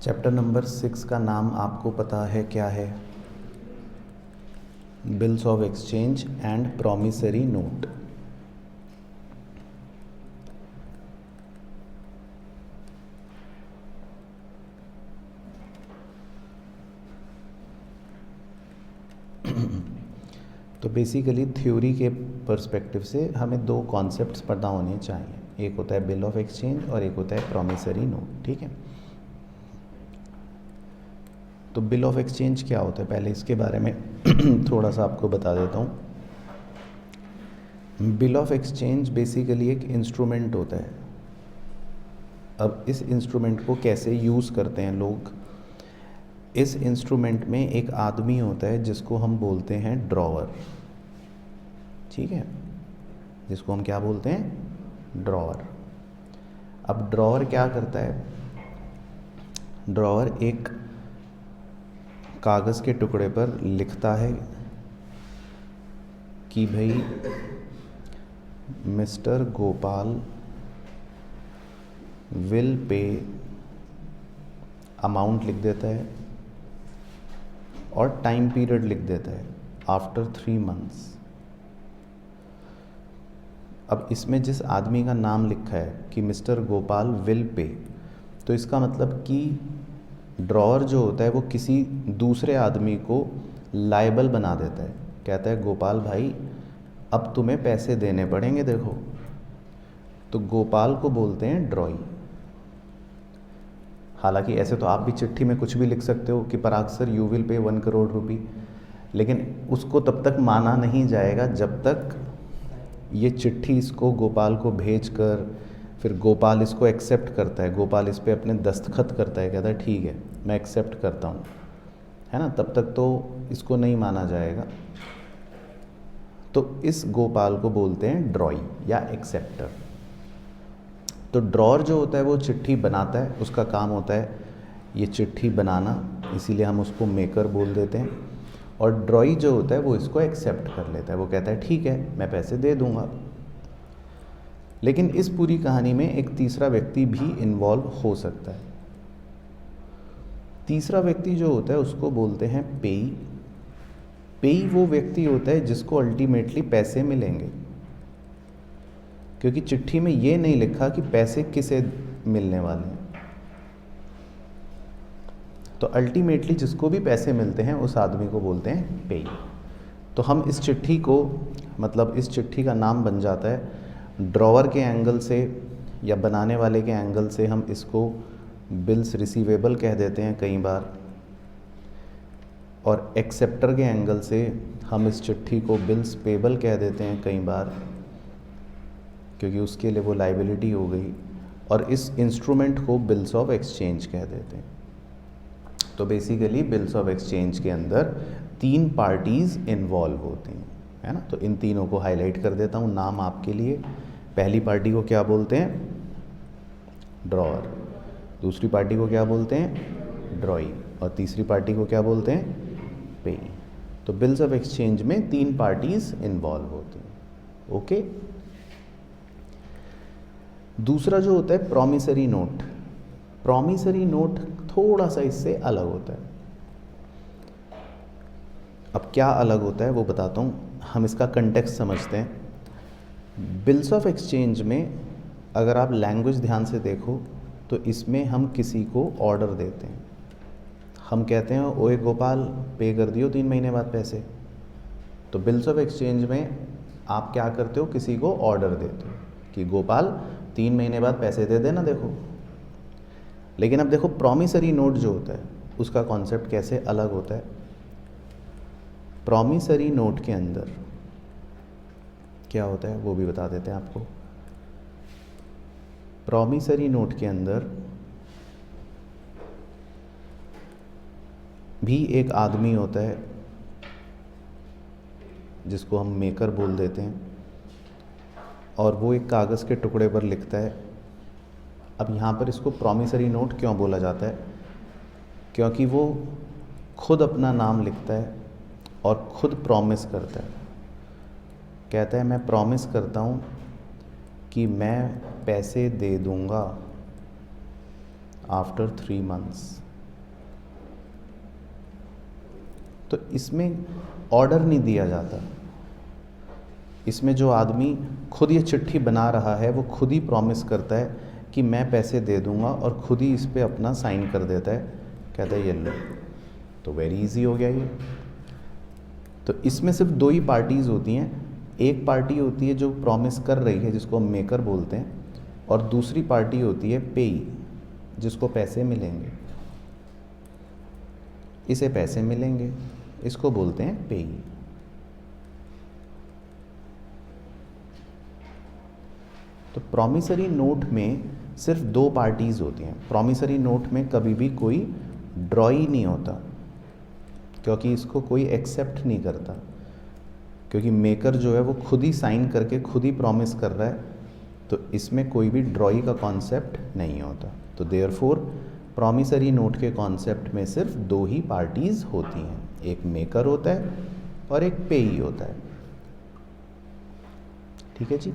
Chapter number 6 का नाम आपको पता है क्या है? Bills of exchange and promissory note. तो बेसिकली थ्योरी के पर्सपेक्टिव से हमें दो कॉन्सेप्ट्स पता होने चाहिए, एक होता है बिल ऑफ एक्सचेंज और एक होता है प्रॉमिसरी नोट। ठीक है, तो बिल ऑफ एक्सचेंज क्या होता है, पहले इसके बारे में थोड़ा सा आपको बता देता हूँ। बिल ऑफ एक्सचेंज बेसिकली एक इंस्ट्रूमेंट होता है। अब इस इंस्ट्रूमेंट को कैसे यूज़ करते हैं लोग? इस इंस्ट्रूमेंट में एक आदमी होता है जिसको हम बोलते हैं ड्रॉवर। ठीक है, जिसको हम क्या बोलते हैं? ड्रॉवर। अब ड्रॉवर क्या करता है? ड्रॉवर एक कागज़ के टुकड़े पर लिखता है कि भाई mister Gopal will pay, amount लिख देता है और टाइम पीरियड लिख देता है, आफ्टर 3 months। अब इसमें जिस आदमी का नाम लिखा है कि मिस्टर गोपाल विल पे, तो इसका मतलब कि ड्रॉवर जो होता है वो किसी दूसरे आदमी को लायबल बना देता है। कहता है गोपाल भाई अब तुम्हें पैसे देने पड़ेंगे, देखो। तो गोपाल को बोलते हैं ड्रॉई। हालांकि ऐसे तो आप भी चिट्ठी में कुछ भी लिख सकते हो कि पराग sir you will pay 1 crore रुपी, लेकिन उसको तब तक माना नहीं जाएगा जब तक ये चिट्ठी इसको गोपाल को भेज कर फिर गोपाल इसको एक्सेप्ट करता है, गोपाल इस पे अपने दस्तखत करता है, कहता है ठीक है मैं एक्सेप्ट करता हूँ, है ना, तब तक तो इसको नहीं माना जाएगा। तो इस गोपाल को बोलते हैं ड्रॉई या एक्सेप्टर। तो ड्रॉवर जो होता है वो चिट्ठी बनाता है, उसका काम होता है ये चिट्ठी बनाना, इसीलिए हम उसको मेकर बोल देते हैं। और ड्रॉई जो होता है वो इसको एक्सेप्ट कर लेता है, वो कहता है ठीक है मैं पैसे दे दूंगा। लेकिन इस पूरी कहानी में एक तीसरा व्यक्ति भी इन्वॉल्व हो सकता है। तीसरा व्यक्ति जो होता है उसको बोलते हैं पेई। पेई वो व्यक्ति होता है जिसको अल्टीमेटली पैसे मिलेंगे, क्योंकि चिट्ठी में ये नहीं लिखा कि पैसे किसे मिलने वाले हैं। तो अल्टीमेटली जिसको भी पैसे मिलते हैं उस आदमी को बोलते हैं पेई। तो हम इस चिट्ठी को, मतलब इस चिट्ठी का नाम बन जाता है, ड्रॉवर के एंगल से या बनाने वाले के एंगल से हम इसको बिल्स रिसीवेबल कह देते हैं कई बार, और एक्सेप्टर के एंगल से हम इस चिट्ठी को बिल्स पेबल कह देते हैं कई बार, क्योंकि उसके लिए वो लाइबिलिटी हो गई। और इस इंस्ट्रूमेंट को बिल्स ऑफ एक्सचेंज कह देते हैं। तो बेसिकली बिल्स ऑफ एक्सचेंज के अंदर 3 पार्टीज़ इन्वॉल्व होती हैं, है ना। तो इन तीनों को हाईलाइट कर देता हूँ नाम आपके लिए। पहली पार्टी को क्या बोलते हैं? ड्रॉवर। दूसरी पार्टी को क्या बोलते हैं? ड्रॉई। और तीसरी पार्टी को क्या बोलते हैं? पेई। तो बिल्स ऑफ एक्सचेंज में 3 पार्टीज़ इन्वॉल्व होती हैं। ओके। दूसरा जो होता है प्रॉमिसरी नोट। प्रॉमिसरी नोट थोड़ा सा इससे अलग होता है। अब क्या अलग होता है वो बताता हूँ, हम इसका कंटेक्स्ट समझते हैं। बिल्स ऑफ एक्सचेंज में अगर आप लैंग्वेज ध्यान से देखो तो इसमें हम किसी को ऑर्डर देते हैं। हम कहते हैं ओए गोपाल पे कर दियो 3 महीने बाद पैसे। तो बिल्स ऑफ एक्सचेंज में आप क्या करते हो? किसी को ऑर्डर देते हो कि गोपाल 3 महीने बाद पैसे दे देना, देखो। लेकिन अब देखो प्रॉमिसरी नोट जो होता है उसका कॉन्सेप्ट कैसे अलग होता है। प्रॉमिसरी नोट के अंदर क्या होता है वो भी बता देते हैं आपको। प्रॉमिसरी नोट के अंदर भी एक आदमी होता है जिसको हम मेकर बोल देते हैं, और वो एक कागज़ के टुकड़े पर लिखता है। अब यहाँ पर इसको प्रॉमिसरी नोट क्यों बोला जाता है? क्योंकि वो खुद अपना नाम लिखता है और खुद प्रॉमिस करता है। कहता है मैं प्रॉमिस करता हूँ कि मैं पैसे दे दूँगा आफ्टर 3 months। तो इसमें ऑर्डर नहीं दिया जाता, इसमें जो आदमी खुद ये चिट्ठी बना रहा है वो खुद ही प्रॉमिस करता है कि मैं पैसे दे दूंगा और खुद ही इस पे अपना साइन कर देता है, कहता है ये लो। तो वेरी इजी हो गया ये। तो इसमें सिर्फ दो ही पार्टीज़ होती हैं, एक पार्टी होती है जो प्रॉमिस कर रही है जिसको हम मेकर बोलते हैं, और दूसरी पार्टी होती है पेई जिसको पैसे मिलेंगे। इसे पैसे मिलेंगे, इसको बोलते हैं पेई। तो प्रॉमिसरी नोट में सिर्फ दो पार्टीज़ होती हैं। प्रॉमिसरी नोट में कभी भी कोई ड्रॉई नहीं होता, क्योंकि इसको कोई एक्सेप्ट नहीं करता, क्योंकि मेकर जो है वो खुद ही साइन करके खुद ही प्रॉमिस कर रहा है, तो इसमें कोई भी ड्रॉई का कॉन्सेप्ट नहीं होता। तो देयरफॉर प्रॉमिसरी नोट के कॉन्सेप्ट में सिर्फ दो ही पार्टीज़ होती हैं, एक मेकर होता है और एक पेई होता है। ठीक है जी,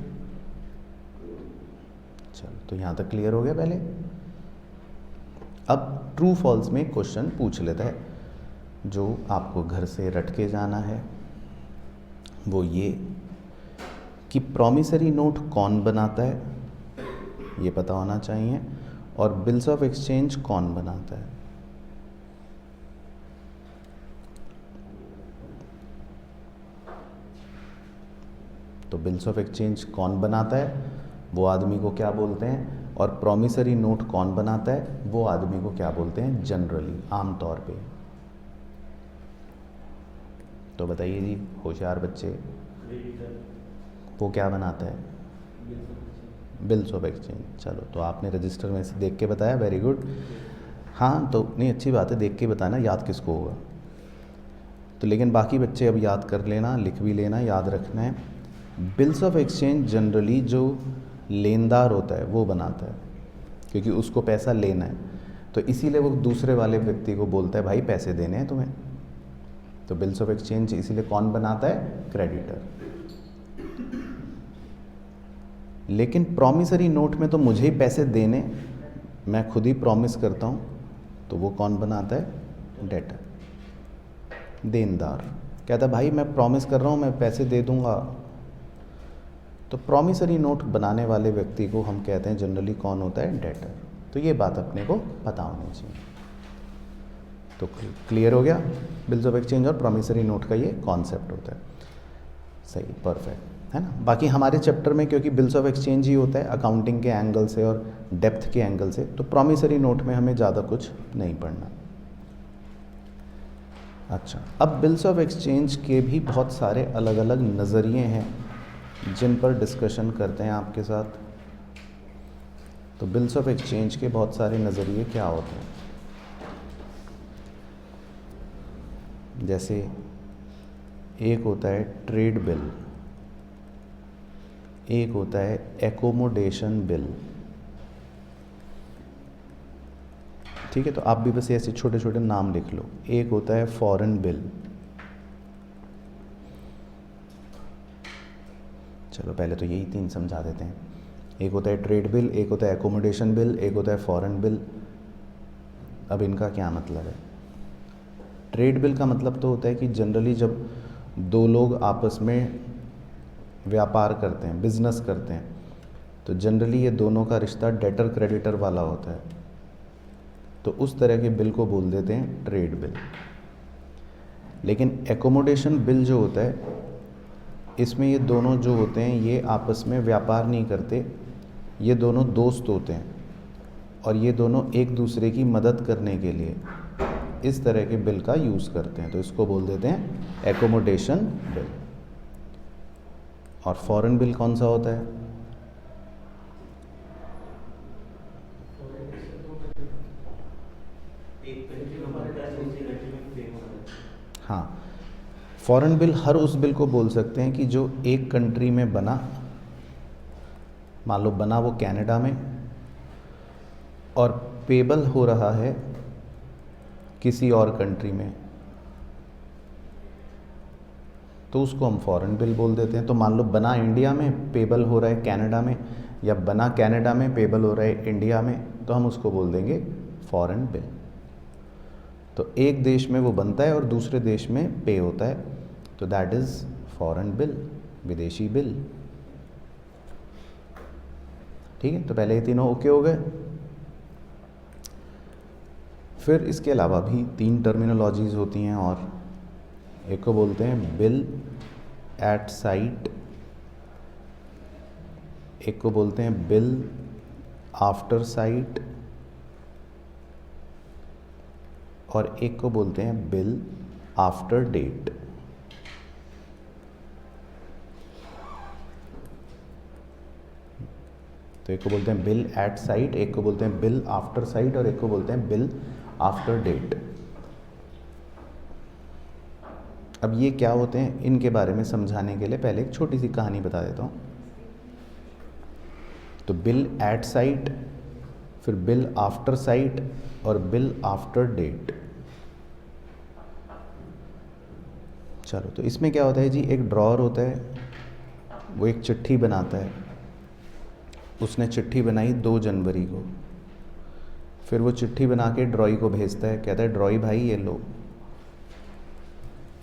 चलो तो यहाँ तक क्लियर हो गया पहले। अब ट्रू फॉल्स में क्वेश्चन पूछ लेता है जो आपको घर से रट के जाना है, वो ये कि प्रॉमिसरी नोट कौन बनाता है, ये पता होना चाहिए, और बिल्स ऑफ एक्सचेंज कौन बनाता है। तो बिल्स ऑफ एक्सचेंज कौन बनाता है वो आदमी को क्या बोलते हैं, और प्रॉमिसरी नोट कौन बनाता है वो आदमी को क्या बोलते हैं जनरली, आमतौर पे। तो बताइए जी होशियार बच्चे, वो क्या बनाता है, बिल्स ऑफ एक्सचेंज। चलो तो आपने रजिस्टर में से देख के बताया, वेरी गुड। हाँ तो नहीं, अच्छी बात है, देख के बताना, याद किसको होगा। तो लेकिन बाकी बच्चे अब याद कर लेना, लिख भी लेना, याद रखना है। बिल्स ऑफ एक्सचेंज जनरली जो लेनदार होता है वो बनाता है, क्योंकि उसको पैसा लेना है, तो इसीलिए वो दूसरे वाले व्यक्ति को बोलता है भाई पैसे देने हैं तुम्हें। तो बिल्स ऑफ एक्सचेंज इसीलिए कौन बनाता है, क्रेडिटर। लेकिन प्रॉमिसरी नोट में तो मुझे ही पैसे देने, मैं खुद ही प्रॉमिस करता हूँ, तो वो कौन बनाता है, डेटर, देनदार। कहता है भाई मैं प्रॉमिस कर रहा हूँ मैं पैसे दे दूँगा। तो प्रॉमिसरी नोट बनाने वाले व्यक्ति को हम कहते हैं जनरली कौन होता है, डेटर। तो ये बात अपने को पता होनी चाहिए। तो क्लियर हो गया, बिल्स ऑफ एक्सचेंज और प्रॉमिसरी नोट का ये कॉन्सेप्ट होता है। सही, परफेक्ट है ना। बाकी हमारे चैप्टर में क्योंकि बिल्स ऑफ एक्सचेंज ही होता है अकाउंटिंग के एंगल से और डेप्थ के एंगल से, तो प्रॉमिसरी नोट में हमें ज़्यादा कुछ नहीं पढ़ना। अच्छा, अब बिल्स ऑफ एक्सचेंज के भी बहुत सारे अलग अलग नज़रिए हैं जिन पर डिस्कशन करते हैं आपके साथ। तो बिल्स ऑफ एक्सचेंज के बहुत सारे नज़रिए क्या होते हैं, जैसे एक होता है ट्रेड बिल, एक होता है एकोमोडेशन बिल। ठीक है, तो आप भी बस ऐसे छोटे छोटे नाम लिख लो। एक होता है फॉरेन बिल, चलो पहले तो यही तीन समझा देते हैं। एक होता है ट्रेड बिल, एक होता है एकोमोडेशन बिल, एक होता है फॉरेन बिल। अब इनका क्या मतलब है। ट्रेड बिल का मतलब तो होता है कि जनरली जब दो लोग आपस में व्यापार करते हैं, बिजनेस करते हैं, तो जनरली ये दोनों का रिश्ता डेटर क्रेडिटर वाला होता है, तो उस तरह के बिल को बोल देते हैं ट्रेड बिल। लेकिन एकोमोडेशन बिल जो होता है, इसमें ये दोनों जो होते हैं ये आपस में व्यापार नहीं करते, ये दोनों दोस्त होते हैं और ये दोनों एक दूसरे की मदद करने के लिए इस तरह के बिल का यूज़ करते हैं, तो इसको बोल देते हैं एकोमोडेशन बिल। और फॉरेन बिल कौन सा होता है, हाँ, फॉरेन बिल हर उस बिल को बोल सकते हैं कि जो एक कंट्री में बना, मान लो बना वो कनाडा में और पेबल हो रहा है किसी और कंट्री में, तो उसको हम फॉरेन बिल बोल देते हैं। तो मान लो बना इंडिया में, पेबल हो रहा है कनाडा में, या बना कनाडा में, पेबल हो रहा है इंडिया में, तो हम उसको बोल देंगे फॉरेन बिल। तो एक देश में वो बनता है और दूसरे देश में पे होता है, तो दैट इज़ फॉरेन बिल, विदेशी बिल। ठीक है, तो पहले ये तीनों ओके हो गए। फिर इसके अलावा भी 3 टर्मिनोलॉजीज़ होती हैं और एक को बोलते हैं बिल एट साइट, एक को बोलते हैं बिल आफ्टर साइट और एक को बोलते हैं बिल आफ्टर डेट। तो एक को बोलते हैं बिल एट साइट, एक को बोलते हैं बिल आफ्टर साइट और एक को बोलते हैं बिल आफ्टर डेट। अब ये क्या होते हैं, इनके बारे में समझाने के लिए पहले एक छोटी सी कहानी बता देता हूँ। तो बिल एट साइट, फिर बिल आफ्टर साइट और बिल आफ्टर डेट। चलो, तो इसमें क्या होता है जी, एक ड्रॉअर होता है, वो एक चिट्ठी बनाता है। उसने चिट्ठी बनाई 2 जनवरी को, फिर वो चिट्ठी बना के ड्रॉई को भेजता है, कहता है ड्रॉई भाई ये लो,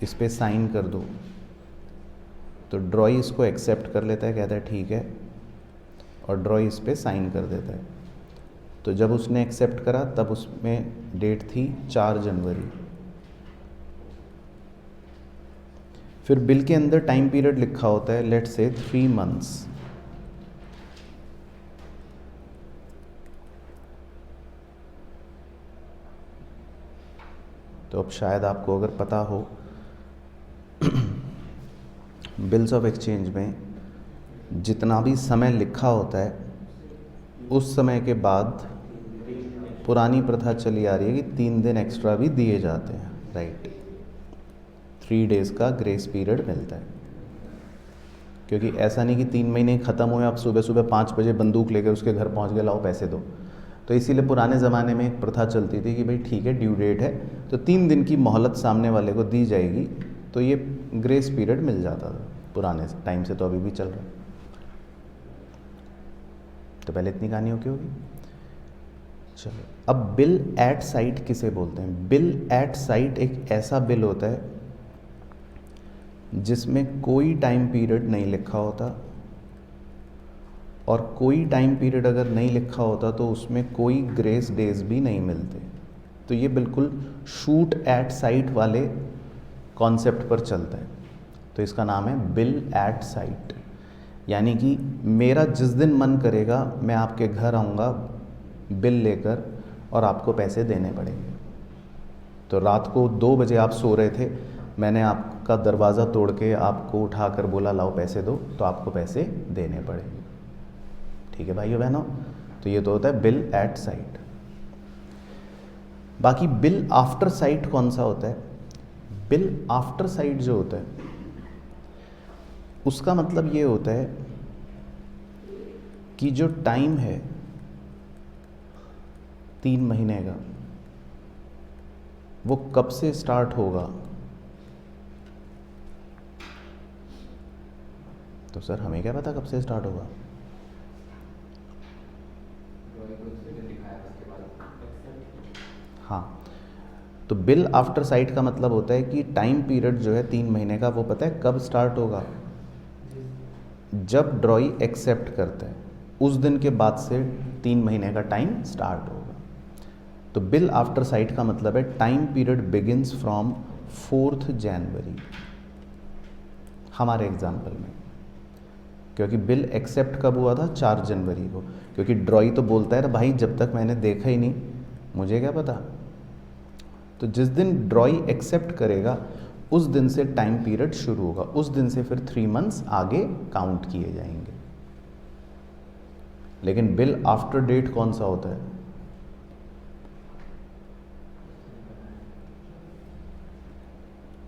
इस पे साइन कर दो। तो ड्रॉई इसको एक्सेप्ट कर लेता है, कहता है ठीक है, और ड्रॉई इस पे साइन कर देता है। तो जब उसने एक्सेप्ट करा तब उसमें डेट थी 4 जनवरी। फिर बिल के अंदर टाइम पीरियड लिखा होता है, लेट्स से 3 मंथ्स। तो अब शायद आपको अगर पता हो बिल्स ऑफ एक्सचेंज में जितना भी समय लिखा होता है उस समय के बाद पुरानी प्रथा चली आ रही है कि 3 दिन एक्स्ट्रा भी दिए जाते हैं, राइट। 3 डेज़ का ग्रेस पीरियड मिलता है, क्योंकि ऐसा नहीं कि 3 महीने ख़त्म हुए आप सुबह सुबह 5 बजे बंदूक लेकर उसके घर पहुंच गए, लाओ पैसे दो। तो इसीलिए पुराने ज़माने में एक प्रथा चलती थी कि भाई ठीक है, ड्यू डेट है तो 3 दिन की मोहलत सामने वाले को दी जाएगी, तो ये ग्रेस पीरियड मिल जाता था पुराने टाइम से, तो अभी भी चल रहा है। तो पहले इतनी कहानी ओके होगी। चलो, अब बिल एट साइट किसे बोलते हैं? बिल एट साइट एक ऐसा बिल होता है जिसमें कोई टाइम पीरियड नहीं लिखा होता, और कोई टाइम पीरियड अगर नहीं लिखा होता तो उसमें कोई ग्रेस डेज भी नहीं मिलते। तो ये बिल्कुल शूट एट साइट वाले कॉन्सेप्ट पर चलता है। तो इसका नाम है बिल एट साइट, यानी कि मेरा जिस दिन मन करेगा मैं आपके घर आऊँगा बिल लेकर और आपको पैसे देने पड़ेंगे। तो रात को 2 बजे आप सो रहे थे, मैंने आपका दरवाज़ा तोड़ के आपको उठाकर बोला लाओ पैसे दो, तो आपको पैसे देने पड़ेंगे। ठीक है भाइयों बहनों, तो ये तो होता है बिल एट साइट। बाकी बिल आफ्टर साइट कौन सा होता है? बिल आफ्टर साइट जो होता है उसका मतलब ये होता है कि जो टाइम है 3 महीने का, वो कब से स्टार्ट होगा? तो सर हमें क्या पता कब से स्टार्ट होगा? हाँ, तो बिल आफ्टर साइट का मतलब होता है कि टाइम पीरियड जो है 3 महीने का, वो पता है कब स्टार्ट होगा? जब ड्रॉई एक्सेप्ट करता है उस दिन के बाद से 3 महीने का टाइम स्टार्ट होगा। तो बिल आफ्टर साइट का मतलब है टाइम पीरियड बिगिंस फ्रॉम 4 जनवरी हमारे एग्जाम्पल में, क्योंकि बिल एक्सेप्ट कब हुआ था? 4 जनवरी को, क्योंकि ड्रॉई तो बोलता है भाई जब तक मैंने देखा ही नहीं मुझे क्या पता। तो जिस दिन ड्रॉई एक्सेप्ट करेगा उस दिन से टाइम पीरियड शुरू होगा, उस दिन से फिर 3 मंथ्स आगे काउंट किए जाएंगे। लेकिन बिल आफ्टर डेट कौन सा होता है?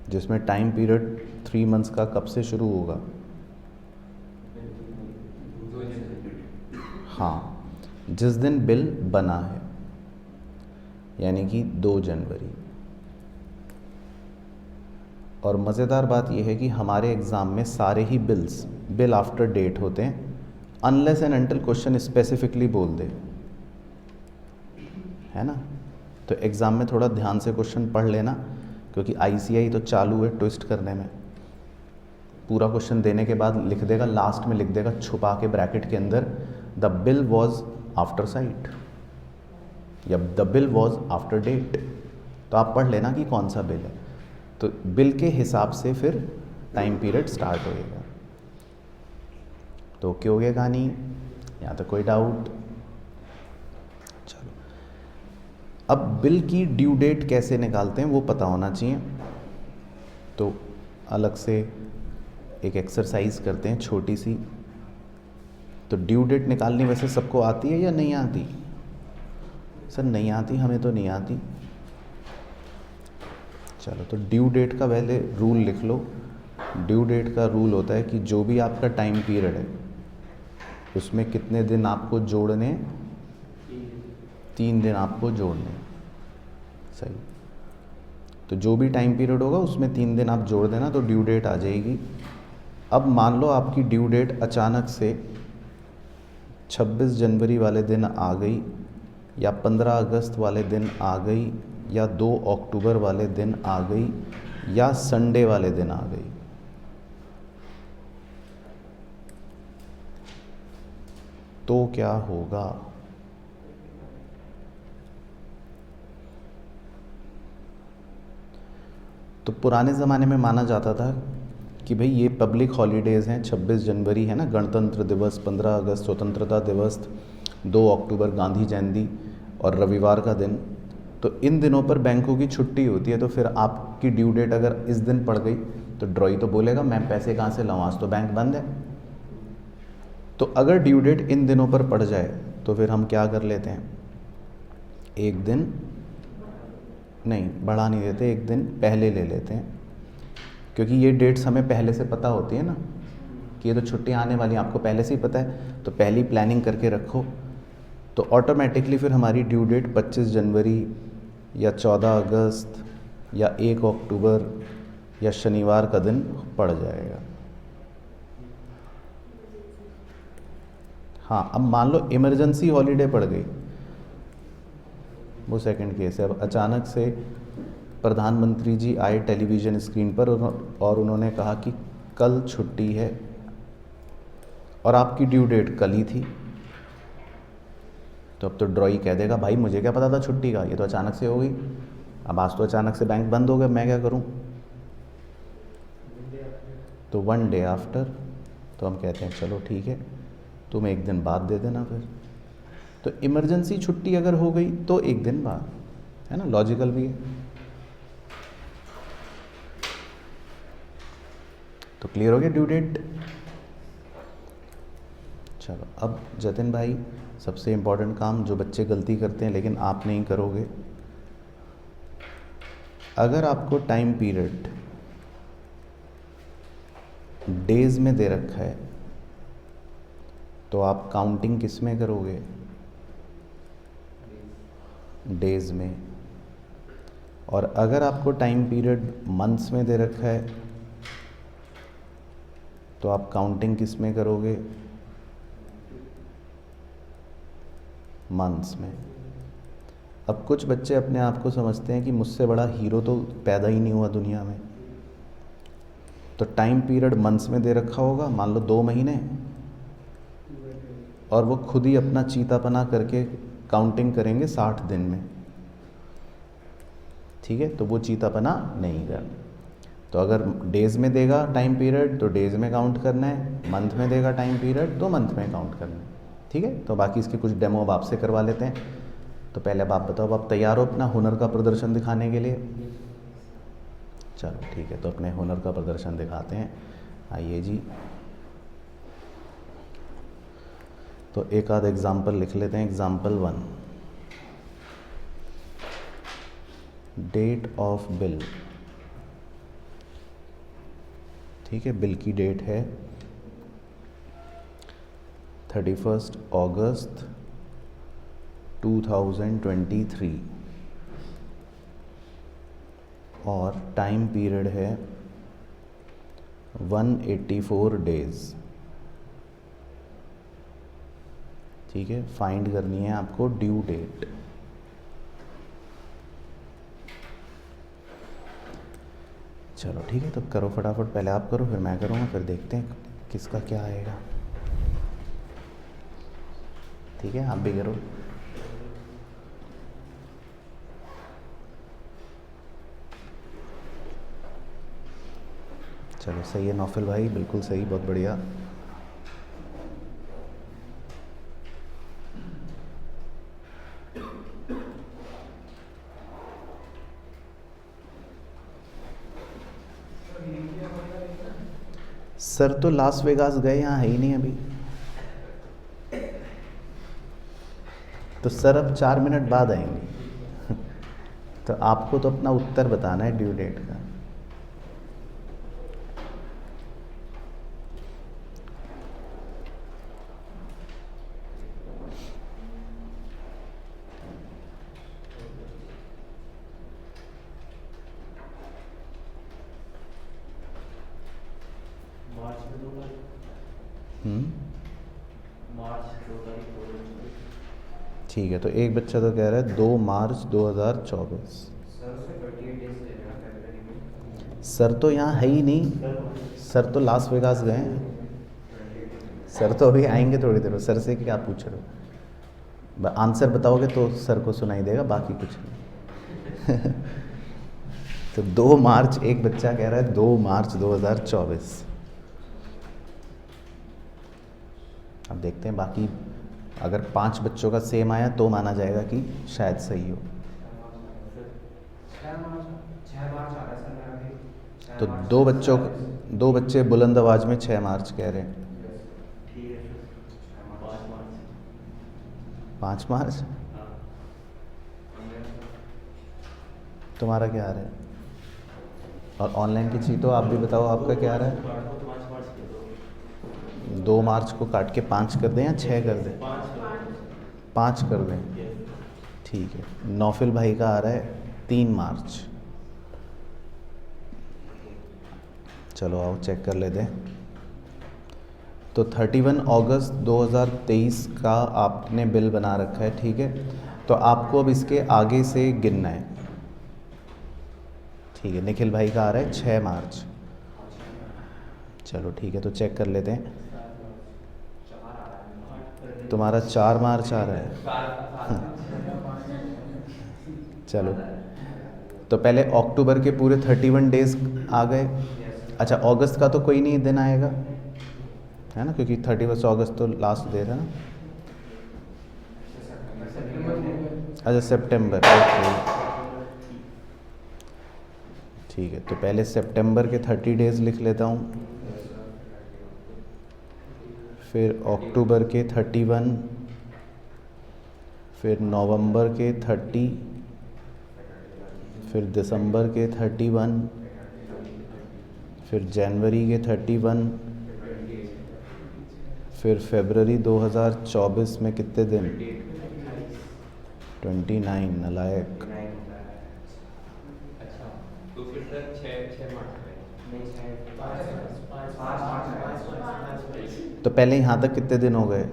जिसमें टाइम पीरियड 3 मंथ्स का कब से शुरू होगा? हाँ, जिस दिन बिल बना है, यानी कि 2 जनवरी। और मज़ेदार बात यह है कि हमारे एग्ज़ाम में सारे ही बिल्स बिल आफ्टर डेट होते हैं, unless and until question specifically बोल दे, है ना। तो एग्ज़ाम में थोड़ा ध्यान से क्वेश्चन पढ़ लेना, क्योंकि आईसीआई तो चालू है ट्विस्ट करने में। पूरा क्वेश्चन देने के बाद लिख देगा, लास्ट में लिख देगा छुपा के ब्रैकेट के अंदर, the bill was after sight या the bill was after date. तो आप पढ़ लेना कि कौन सा बिल है, तो बिल के हिसाब से फिर टाइम पीरियड स्टार्ट होएगा। तो ओके हो गया कहानी, यहाँ तक कोई डाउट? चलो, अब बिल की ड्यू डेट कैसे निकालते हैं वो पता होना चाहिए। तो अलग से एक एक्सरसाइज करते हैं छोटी सी। तो ड्यू डेट निकालनी वैसे सबको आती है या नहीं आती? सर नहीं आती, हमें तो नहीं आती। चलो, तो ड्यू डेट का पहले रूल लिख लो। ड्यू डेट का रूल होता है कि जो भी आपका टाइम पीरियड है उसमें कितने दिन आपको जोड़ने? 3 दिन आपको जोड़ने। सही। तो जो भी टाइम पीरियड होगा उसमें 3 दिन आप जोड़ देना, तो ड्यू डेट आ जाएगी। अब मान लो आपकी ड्यू डेट अचानक से 26 जनवरी वाले दिन आ गई, या 15 अगस्त वाले दिन आ गई, या 2 अक्टूबर वाले दिन आ गई, या संडे वाले दिन आ गई। तो क्या होगा? तो पुराने ज़माने में माना जाता था कि भाई ये पब्लिक हॉलीडेज़ हैं, 26 जनवरी है ना गणतंत्र दिवस, 15 अगस्त स्वतंत्रता दिवस, 2 अक्टूबर गांधी जयंती और रविवार का दिन, तो इन दिनों पर बैंकों की छुट्टी होती है। तो फिर आपकी ड्यू डेट अगर इस दिन पड़ गई तो ड्रॉई तो बोलेगा मैं पैसे कहाँ से लाऊं, आज तो बैंक बंद है। तो अगर ड्यू डेट इन दिनों पर पड़ जाए तो फिर हम क्या कर लेते हैं, एक दिन नहीं बढ़ा नहीं देते, एक दिन पहले ले लेते हैं, क्योंकि ये डेट्स हमें पहले से पता होती है ना कि ये तो छुट्टियाँ आने वाली हैं, आपको पहले से ही पता है, तो पहली प्लानिंग करके रखो। तो ऑटोमेटिकली फिर हमारी ड्यू डेट 25 जनवरी या 14 अगस्त या 1 अक्टूबर या शनिवार का दिन पड़ जाएगा। हाँ, अब मान लो इमरजेंसी हॉलीडे पड़ गई, वो सेकंड केस है। अब अचानक से प्रधानमंत्री जी आए टेलीविज़न स्क्रीन पर और उन्होंने कहा कि कल छुट्टी है, और आपकी ड्यू डेट कल ही थी, तो अब तो ड्रॉई कह देगा भाई मुझे क्या पता था छुट्टी का, ये तो अचानक से हो गई, अब आज तो अचानक से बैंक बंद हो गया, मैं क्या करूं? तो 1 डे आफ्टर, तो हम कहते हैं चलो ठीक है, तुम एक दिन बाद दे देना फिर। तो इमरजेंसी छुट्टी अगर हो गई तो एक दिन बाद, है ना, लॉजिकल भी है। तो क्लियर हो गया ड्यू डेट? चलो, अब जतिन भाई सबसे इम्पोर्टेंट काम जो बच्चे गलती करते हैं लेकिन आप नहीं करोगे, अगर आपको टाइम पीरियड डेज में दे रखा है तो आप काउंटिंग किस में करोगे? डेज में। और अगर आपको टाइम पीरियड मंथ्स में दे रखा है तो आप काउंटिंग किस में करोगे? मंथ्स में। अब कुछ बच्चे अपने आप को समझते हैं कि मुझसे बड़ा हीरो तो पैदा ही नहीं हुआ दुनिया में, तो टाइम पीरियड मंथ्स में दे रखा होगा, मान लो 2 महीने, और वो खुद ही अपना चीतापना करके काउंटिंग करेंगे 60 दिन में, ठीक है, तो वो चीतापना नहीं कर। तो अगर डेज़ में देगा टाइम पीरियड तो डेज़ में काउंट करना है, मंथ में देगा टाइम पीरियड तो मंथ में काउंट करना है, ठीक है। तो बाकी इसके कुछ डेमो अब आपसे करवा लेते हैं। तो पहले अब आप बताओ, अब आप तैयार हो अपना हुनर का प्रदर्शन दिखाने के लिए? चलो ठीक है, तो अपने हुनर का प्रदर्शन दिखाते हैं, आइए जी। तो एक आध एग्जाम्पल लिख लेते हैं। एग्जाम्पल 1, डेट ऑफ बिल, ठीक है, बिल की डेट है 31 अगस्त 2023 और टाइम पीरियड है 184 डेज़, ठीक है। फाइंड करनी है आपको ड्यू डेट। चलो ठीक है, तो करो फटाफट, पहले आप करो फिर मैं करूँगा, फिर देखते हैं किसका क्या आएगा। ठीक है, आप भी करो। चलो सही है नौफिल भाई, बिल्कुल सही, बहुत बढ़िया। सर तो लास वेगास गए, यहाँ है ही नहीं अभी। तो सर अब 4 मिनट बाद आएंगे। तो आपको तो अपना उत्तर बताना है ड्यू डेट का। ठीक है, तो एक बच्चा तो कह रहा है 2 मार्च 2024। सर तो यहाँ है ही नहीं, सर तो लास वेगास गए हैं। सर तो अभी आएंगे थोड़ी देर में। सर से क्या पूछ रहे हो? आंसर बताओगे तो सर को सुनाई देगा, बाकी कुछ नहीं। तो 2 मार्च, एक बच्चा कह रहा है 2 मार्च 2024। अब देखते हैं, बाकी अगर 5 बच्चों का सेम आया तो माना जाएगा कि शायद सही हो। तो 2 बच्चे बुलंद आवाज में 6 मार्च कह रहे हैं। 5 मार्च। तुम्हारा क्या आ रहा है? और ऑनलाइन की चीज़ तो आप भी बताओ, आपका क्या आ रहा है? 2 मार्च को काट के 5 कर दें या 6 कर दें? 5 कर दें, ठीक है। नौफिल भाई का आ रहा है 3 मार्च। चलो आओ चेक कर लेते हैं। तो 31 अगस्त 2023 का आपने बिल बना रखा है, ठीक है। तो आपको अब इसके आगे से गिनना है, ठीक है। निखिल भाई का आ रहा है 6 मार्च। चलो ठीक है, तो चेक कर लेते हैं। तुम्हारा 4 मार्च आ रहा है। चलो, तो पहले अक्टूबर के पूरे 31 डेज आ गए। अच्छा, अगस्त का तो कोई नहीं दिन आएगा, है ना, क्योंकि 31 अगस्त तो लास्ट डे था ना। अच्छा, सितंबर, ओके, ठीक है। तो पहले सितंबर के 30 डेज लिख लेता हूँ, फिर अक्टूबर के 31, फिर नवंबर के 30, फिर दिसंबर के 31, फिर जनवरी के 31, फिर फरवरी 2024 में कितने दिन? 29, नालायक। तो फिर सर 6 मार्च तो पहले यहाँ तक कितने दिन हो गए? अब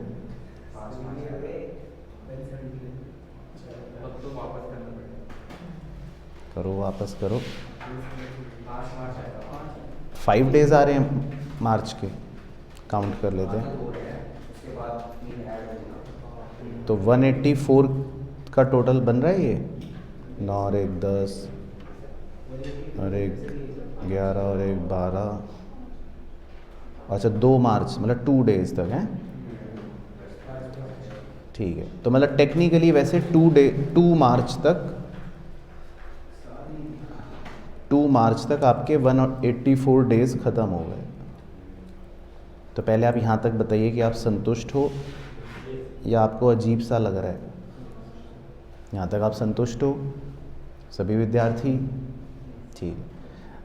तो वापस करना पड़ेगा। करो, वापस करो। 5 डेज आ रहे हैं मार्च के, काउंट कर लेते हैं। तो 184 का टोटल बन रहा है ये। 9 और 1 10 और 1 11 और 1 12। अच्छा, 2 मार्च मतलब 2 डेज तक हैं, ठीक है। तो मतलब टेक्निकली वैसे 2 मार्च तक, 2 मार्च तक आपके 184 डेज ख़त्म हो गए। तो पहले आप यहाँ तक बताइए कि आप संतुष्ट हो या आपको अजीब सा लग रहा है? यहाँ तक आप संतुष्ट हो सभी विद्यार्थी? ठीक है।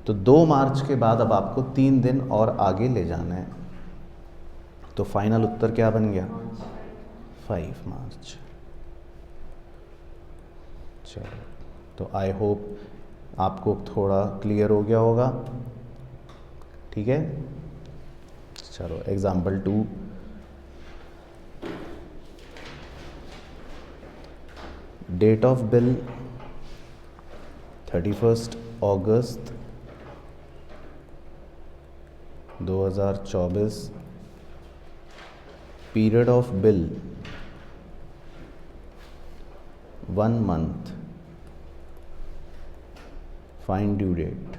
तो 2 मार्च के बाद अब आपको 3 दिन और आगे ले जाना है। तो फाइनल उत्तर क्या बन गया? 5 मार्च। चलो, तो आई होप आपको थोड़ा क्लियर हो गया होगा, ठीक है। चलो, example 2। Date of bill 31 August 2024 period of bill 1 month, find due date.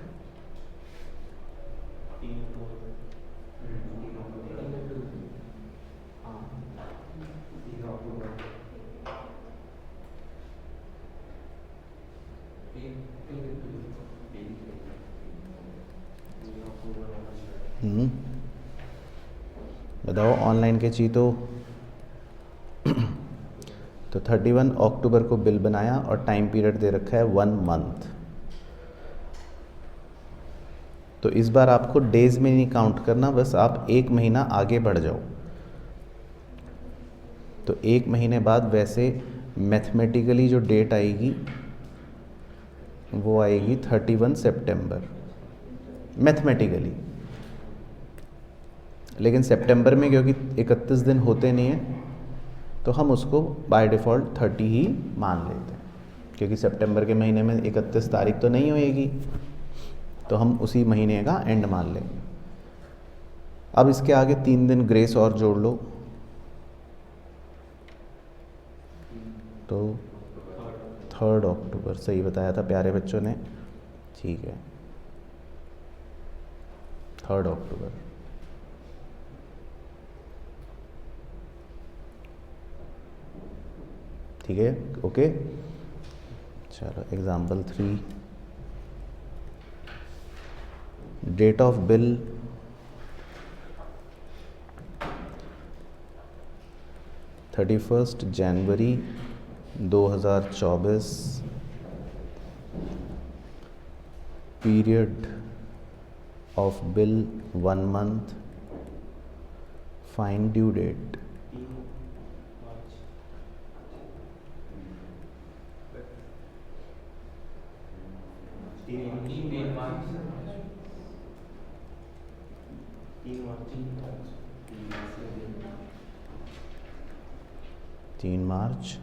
बताओ ऑनलाइन के चाहिए तो 31 अक्टूबर को बिल बनाया और टाइम पीरियड दे रखा है 1 मंथ। तो इस बार आपको डेज में नहीं काउंट करना, बस आप 1 महीना आगे बढ़ जाओ। तो 1 महीने बाद वैसे मैथमेटिकली जो डेट आएगी वो आएगी 31 सितंबर मैथमेटिकली। लेकिन सितंबर में क्योंकि 31 दिन होते नहीं हैं तो हम उसको बाय डिफ़ॉल्ट 30 ही मान लेते हैं, क्योंकि सितंबर के महीने में 31 तारीख तो नहीं होएगी, तो हम उसी महीने का एंड मान लेंगे। अब इसके आगे 3 दिन ग्रेस और जोड़ लो, तो 3 अक्टूबर सही बताया था प्यारे बच्चों ने, ठीक है 3 अक्टूबर। ठीक है, ओके। चलो example 3, date of bill 31 January 2024, period of bill 1 month, find due date. तीन मार्च।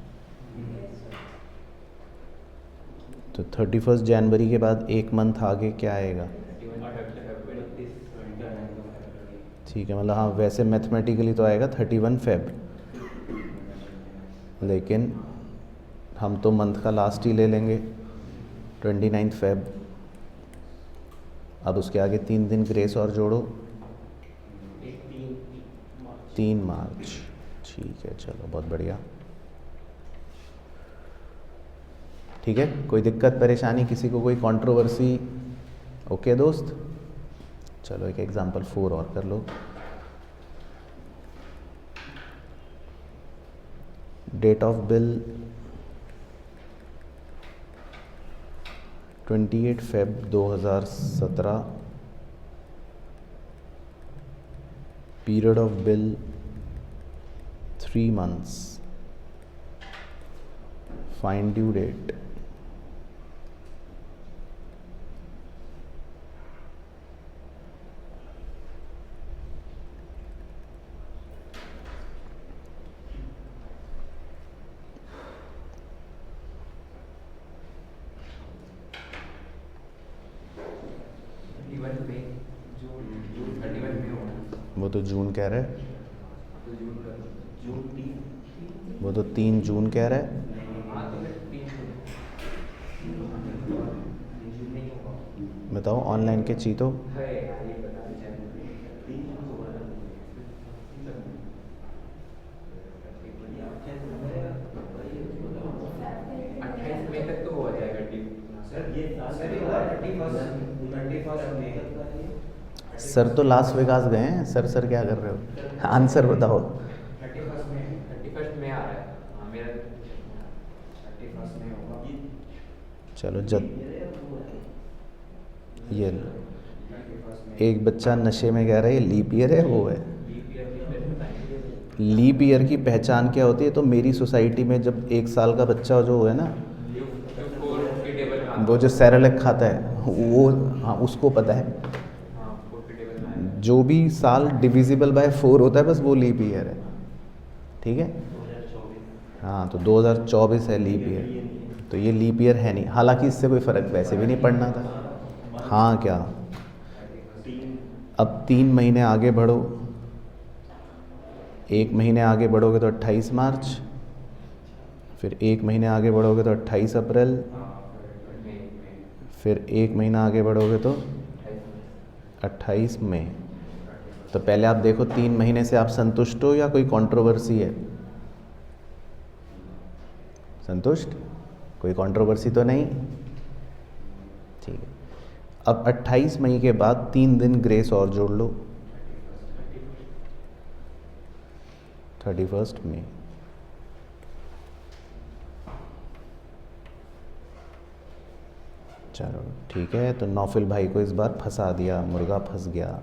तो 31 जनवरी के बाद 1 मंथ आगे क्या आएगा? ठीक है, मतलब हाँ वैसे मैथमेटिकली तो आएगा 31 फेब, लेकिन हम तो मंथ का लास्ट ही ले लेंगे 29 फेब। अब उसके आगे 3 दिन ग्रेस और जोड़ो, 3 मार्च। ठीक है, चलो बहुत बढ़िया। ठीक है, कोई दिक्कत परेशानी, किसी को कोई कंट्रोवर्सी? ओके दोस्त, चलो एक एग्जांपल 4 और कर लो। Date of bill 28 Feb 2017, period of bill 3 months, find due date. वो तो जून कह रहा है, वो तो 3 जून कह रहा है। बताओ ऑनलाइन के चीतो। सर तो लास वेगास गए हैं सर, सर क्या कर रहे हो? आंसर बताओ। 31 में आ रहा है। हाँ मेरा 31 में होगा। चलो ये एक बच्चा नशे में कह रहा है ये लीप ईयर है, वो है लीप ईयर की पहचान क्या होती है? तो मेरी सोसाइटी में जब 1 साल का बच्चा जो है ना, वो जो सेरेलैक खाता है वो, हाँ उसको पता है जो भी साल डिविजिबल बाय 4 होता है बस वो लीप ईयर है। ठीक है, हाँ तो 2024 है लीप ईयर, तो ये लीप ईयर है नहीं। हालांकि इससे कोई फ़र्क वैसे भी नहीं पड़ना था। हाँ क्या अब 3 महीने आगे बढ़ो, 1 महीने आगे बढ़ोगे तो 28 मार्च, फिर 1 महीने आगे बढ़ोगे तो 28 अप्रैल, फिर 1 महीना आगे बढ़ोगे तो 28 मई। तो पहले आप देखो 3 महीने से आप संतुष्ट हो या कोई कंट्रोवर्सी है? संतुष्ट, कोई कंट्रोवर्सी तो नहीं, ठीक है। अब 28 मई के बाद 3 दिन ग्रेस और जोड़ लो, 31 मई। चलो ठीक है, तो नौफिल भाई को इस बार फंसा दिया, मुर्गा फंस गया।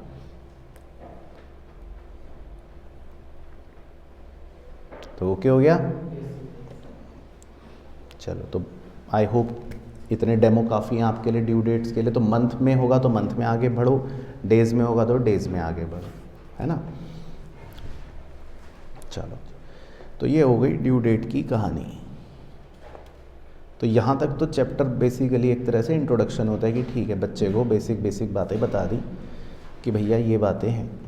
तो ओके हो गया। चलो, तो आई होप इतने डेमो काफ़ी हैं आपके लिए ड्यू डेट्स के लिए। तो मंथ में होगा तो मंथ में आगे बढ़ो, डेज़ में होगा तो डेज़ में आगे बढ़ो, है ना। चलो, तो ये हो गई ड्यू डेट की कहानी। तो यहाँ तक तो चैप्टर बेसिकली एक तरह से इंट्रोडक्शन होता है कि ठीक है, बच्चे को बेसिक बातें बता दी कि भैया ये बातें हैं।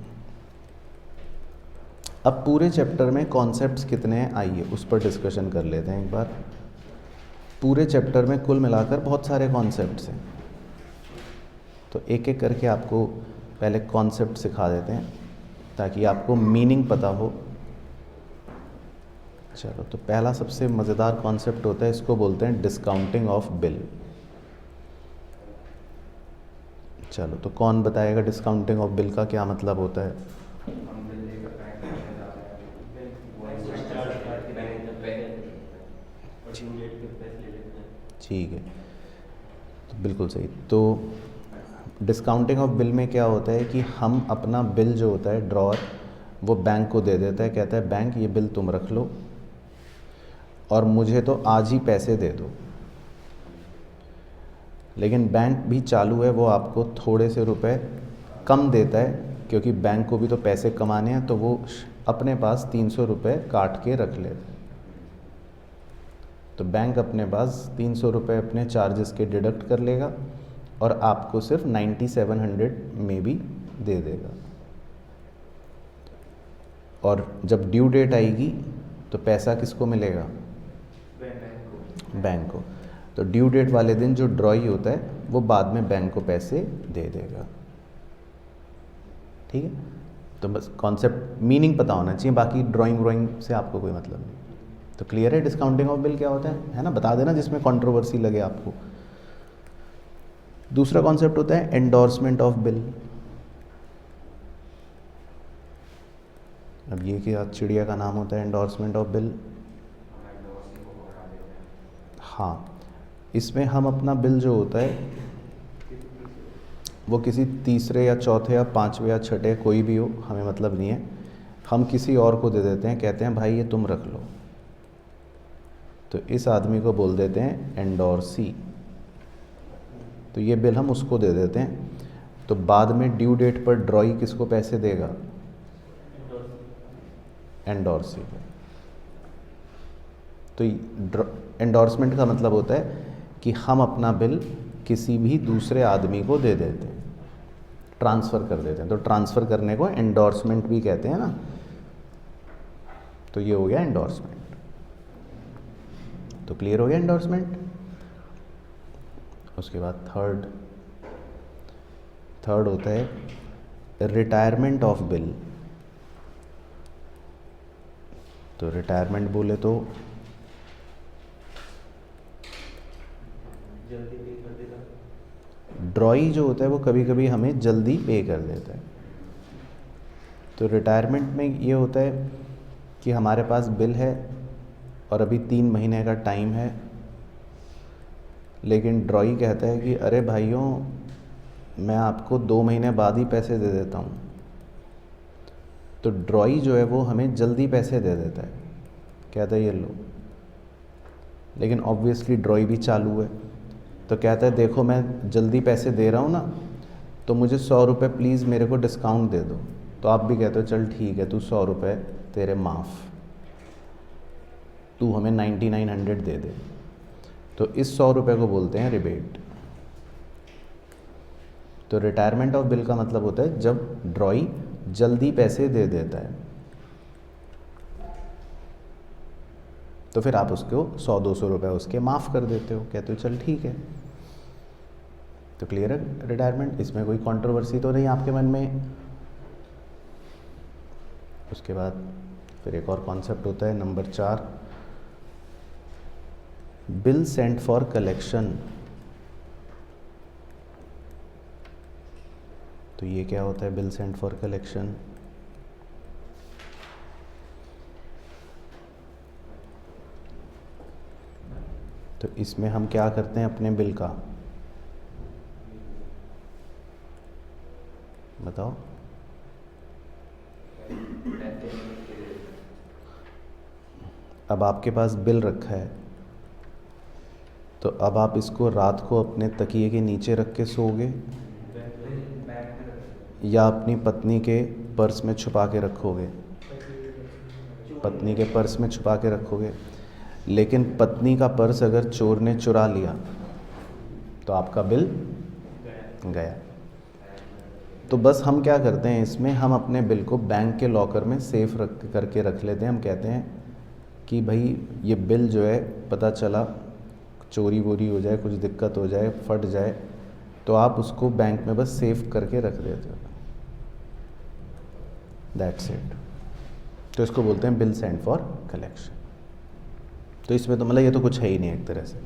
अब पूरे चैप्टर में कॉन्सेप्ट्स कितने हैं, आइए उस पर डिस्कशन कर लेते हैं एक बार। पूरे चैप्टर में कुल मिलाकर बहुत सारे कॉन्सेप्ट्स हैं, तो एक एक करके आपको पहले कॉन्सेप्ट सिखा देते हैं ताकि आपको मीनिंग पता हो। चलो, तो पहला सबसे मज़ेदार कॉन्सेप्ट होता है, इसको बोलते हैं डिस्काउंटिंग ऑफ बिल। चलो, तो कौन बताएगा डिस्काउंटिंग ऑफ बिल का क्या मतलब होता है? ठीक है, तो बिल्कुल सही। तो डिस्काउंटिंग ऑफ बिल में क्या होता है कि हम अपना बिल जो होता है ड्रॉअर, वो बैंक को दे देता है, कहता है बैंक ये बिल तुम रख लो और मुझे तो आज ही पैसे दे दो। लेकिन बैंक भी चालू है, वो आपको थोड़े से रुपए कम देता है क्योंकि बैंक को भी तो पैसे कमाने हैं, तो वो अपने पास 300 रुपये काट के रख लेता है। तो बैंक अपने पास 300 रुपये अपने चार्जेस के डिडक्ट कर लेगा और आपको सिर्फ 9700 में भी दे देगा। और जब ड्यू डेट आएगी तो पैसा किसको मिलेगा? बैंक को। तो ड्यू डेट वाले दिन जो ड्रॉई होता है वो बाद में बैंक को पैसे दे देगा। ठीक है, तो बस कॉन्सेप्ट मीनिंग पता होना चाहिए, बाकी ड्राइंग से आपको कोई मतलब नहीं। तो क्लियर है डिस्काउंटिंग ऑफ बिल क्या होता है ना, बता देना जिसमें कंट्रोवर्सी लगे आपको। दूसरा कॉन्सेप्ट होता है एंडोर्समेंट ऑफ बिल। अब ये क्या चिड़िया का नाम होता है, एंडोर्समेंट ऑफ बिल। हाँ, इसमें हम अपना बिल जो होता है वो किसी तीसरे या चौथे या पांचवे या छठे, कोई भी हो हमें मतलब नहीं है, हम किसी और को दे देते हैं, कहते हैं भाई ये तुम रख लो। तो इस आदमी को बोल देते हैं एंडोर्सी। तो ये बिल हम उसको दे देते हैं, तो बाद में ड्यू डेट पर ड्रॉई किसको पैसे देगा? एंडोर्सी को। तो एंडोर्समेंट का मतलब होता है कि हम अपना बिल किसी भी दूसरे आदमी को दे देते हैं, ट्रांसफ़र कर देते हैं। तो ट्रांसफ़र करने को एंडोर्समेंट भी कहते हैं ना। तो ये हो गया एंडोर्समेंट। तो क्लियर हो गया एंडोर्समेंट। उसके बाद थर्ड होता है रिटायरमेंट ऑफ बिल। तो रिटायरमेंट बोले तो ड्रॉई जो होता है वो कभी कभी हमें जल्दी पे कर देता है। तो रिटायरमेंट में ये होता है कि हमारे पास बिल है और अभी 3 महीने का टाइम है, लेकिन ड्रॉई कहता है कि अरे भाइयों मैं आपको 2 महीने बाद ही पैसे दे देता हूँ। तो ड्रॉई जो है वो हमें जल्दी पैसे दे देता है, कहता है ये लो। लेकिन ऑब्वियसली ड्रॉई भी चालू है, तो कहता है देखो मैं जल्दी पैसे दे रहा हूँ ना, तो मुझे 100 रुपये प्लीज़ मेरे को डिस्काउंट दे दो। तो आप भी कहते हो चल ठीक है, तू 100 रुपये तेरे माफ़, तू हमें 9900 दे दे। तो इस 100 रुपये को बोलते हैं रिबेट। तो रिटायरमेंट ऑफ बिल का मतलब होता है जब ड्रॉई जल्दी पैसे दे देता है, तो फिर आप उसको 100-200 रुपये उसके माफ़ कर देते हो, कहते हो चल ठीक है। तो क्लियर है रिटायरमेंट, इसमें कोई कंट्रोवर्सी तो नहीं आपके मन में। उसके बाद फिर एक और कॉन्सेप्ट होता है number 4, bill sent for collection. तो ये क्या होता है बिल सेंट फॉर कलेक्शन? तो इसमें हम क्या करते हैं अपने बिल का, बताओ। अब आपके पास बिल रखा है, तो अब आप इसको रात को अपने तकिए के नीचे रख के सोओगे या अपनी पत्नी के पर्स में छुपा के रखोगे? पत्नी के पर्स में छुपा के रखोगे। लेकिन पत्नी का पर्स अगर चोर ने चुरा लिया तो आपका बिल गया। तो बस हम क्या करते हैं इसमें, हम अपने बिल को बैंक के लॉकर में सेफ करके रख लेते हैं। हम कहते हैं कि भाई ये बिल जो है पता चला चोरी वोरी हो जाए, कुछ दिक्कत हो जाए, फट जाए, तो आप उसको बैंक में बस सेव करके रख देते हो। That's it. तो इसको बोलते हैं बिल सेंट फॉर कलेक्शन। तो इसमें तो मतलब ये तो कुछ है ही नहीं एक तरह से।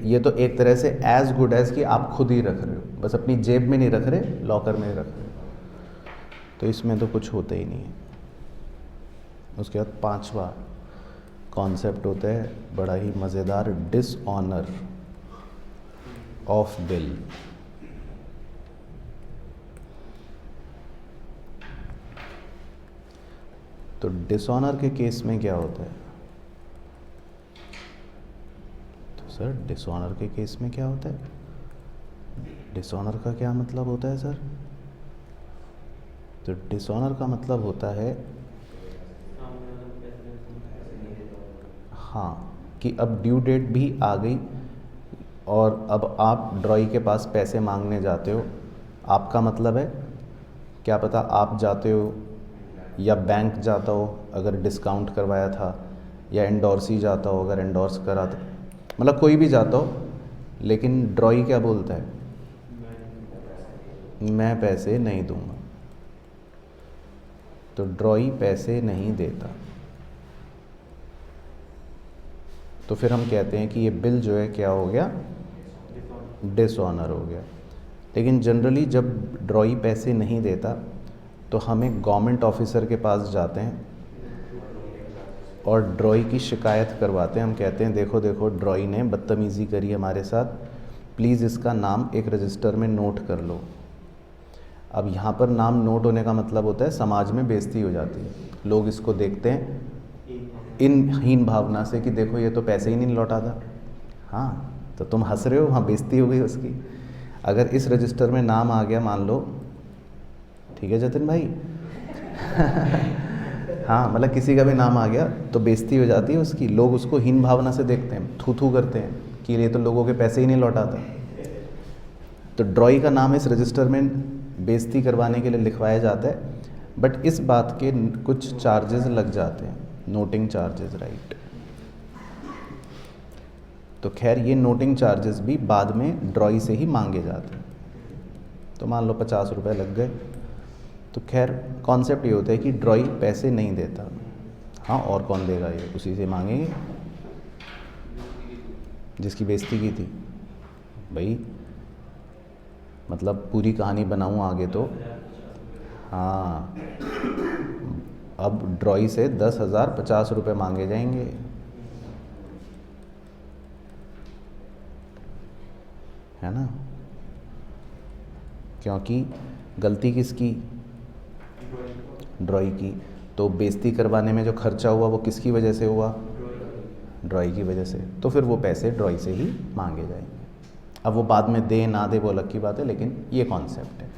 ये तो एक तरह से एज गुड एज कि आप खुद ही रख रहे हो, बस अपनी जेब में नहीं रख रहे, लॉकर में रख रहे हो। तो इसमें तो कुछ होता ही नहीं है। उसके बाद 5वां कॉन्सेप्ट होता है बड़ा ही मज़ेदार, डिसऑनर ऑफ बिल। तो डिसऑनर के केस में क्या होता है? तो सर डिसऑनर के केस में क्या होता है? डिसऑनर का क्या मतलब होता है सर? तो डिसऑनर का मतलब होता है हाँ कि अब ड्यू डेट भी आ गई और अब आप ड्रॉई के पास पैसे मांगने जाते हो। आपका मतलब है क्या पता आप जाते हो या बैंक जाता हो अगर डिस्काउंट करवाया था, या एंडोर्सी जाता हो अगर एंडोर्स करा था, मतलब कोई भी जाता हो, लेकिन ड्रॉई क्या बोलता है? मैं पैसे नहीं दूंगा। तो ड्रॉई पैसे नहीं देता, तो फिर हम कहते हैं कि ये बिल जो है क्या हो गया? डिसऑनर हो गया। लेकिन जनरली जब ड्रॉई पैसे नहीं देता तो हम एक गवर्नमेंट ऑफिसर के पास जाते हैं और ड्रॉई की शिकायत करवाते हैं। हम कहते हैं देखो देखो ड्रॉई ने बदतमीज़ी करी हमारे साथ, प्लीज़ इसका नाम एक रजिस्टर में नोट कर लो। अब यहाँ पर नाम नोट होने का मतलब होता है समाज में बेइज्जती हो जाती है, लोग इसको देखते हैं इन हीन भावना से कि देखो ये तो पैसे ही नहीं लौटाता। हाँ तो तुम हंस रहे हो, हाँ बेइज्जती हो गई उसकी। अगर इस रजिस्टर में नाम आ गया मान लो, ठीक है जतिन भाई हाँ मतलब किसी का भी नाम आ गया तो बेइज्जती हो जाती है उसकी, लोग उसको हीन भावना से देखते हैं, थू थू करते हैं कि ये तो लोगों के पैसे ही नहीं लौटाता। तो ड्रॉई का नाम इस रजिस्टर में बेइज्जती करवाने के लिए लिखवाया जाता है, बट इस बात के कुछ चार्जेस लग जाते हैं, नोटिंग चार्जेस, राइट। तो खैर ये नोटिंग चार्जेस भी बाद में ड्रॉई से ही मांगे जाते हैं। तो मान लो 50 रुपये लग गए। तो खैर कॉन्सेप्ट ये होता है कि ड्रॉई पैसे नहीं देता, हाँ और कौन देगा, ये उसी से मांगेंगे जिसकी बेइज्जती की थी भाई। मतलब पूरी कहानी बनाऊँ आगे तो हाँ, अब ड्रॉई से 10,000 50 रुपये मांगे जाएंगे। है ना, क्योंकि गलती किसकी? ड्रॉई की। तो बेइज्जती करवाने में जो खर्चा हुआ वो किसकी वजह से हुआ? ड्रॉई की वजह से। तो फिर वो पैसे ड्रॉई से ही मांगे जाएंगे। अब वो बाद में दे ना दे वो अलग की बात है, लेकिन ये कॉन्सेप्ट है।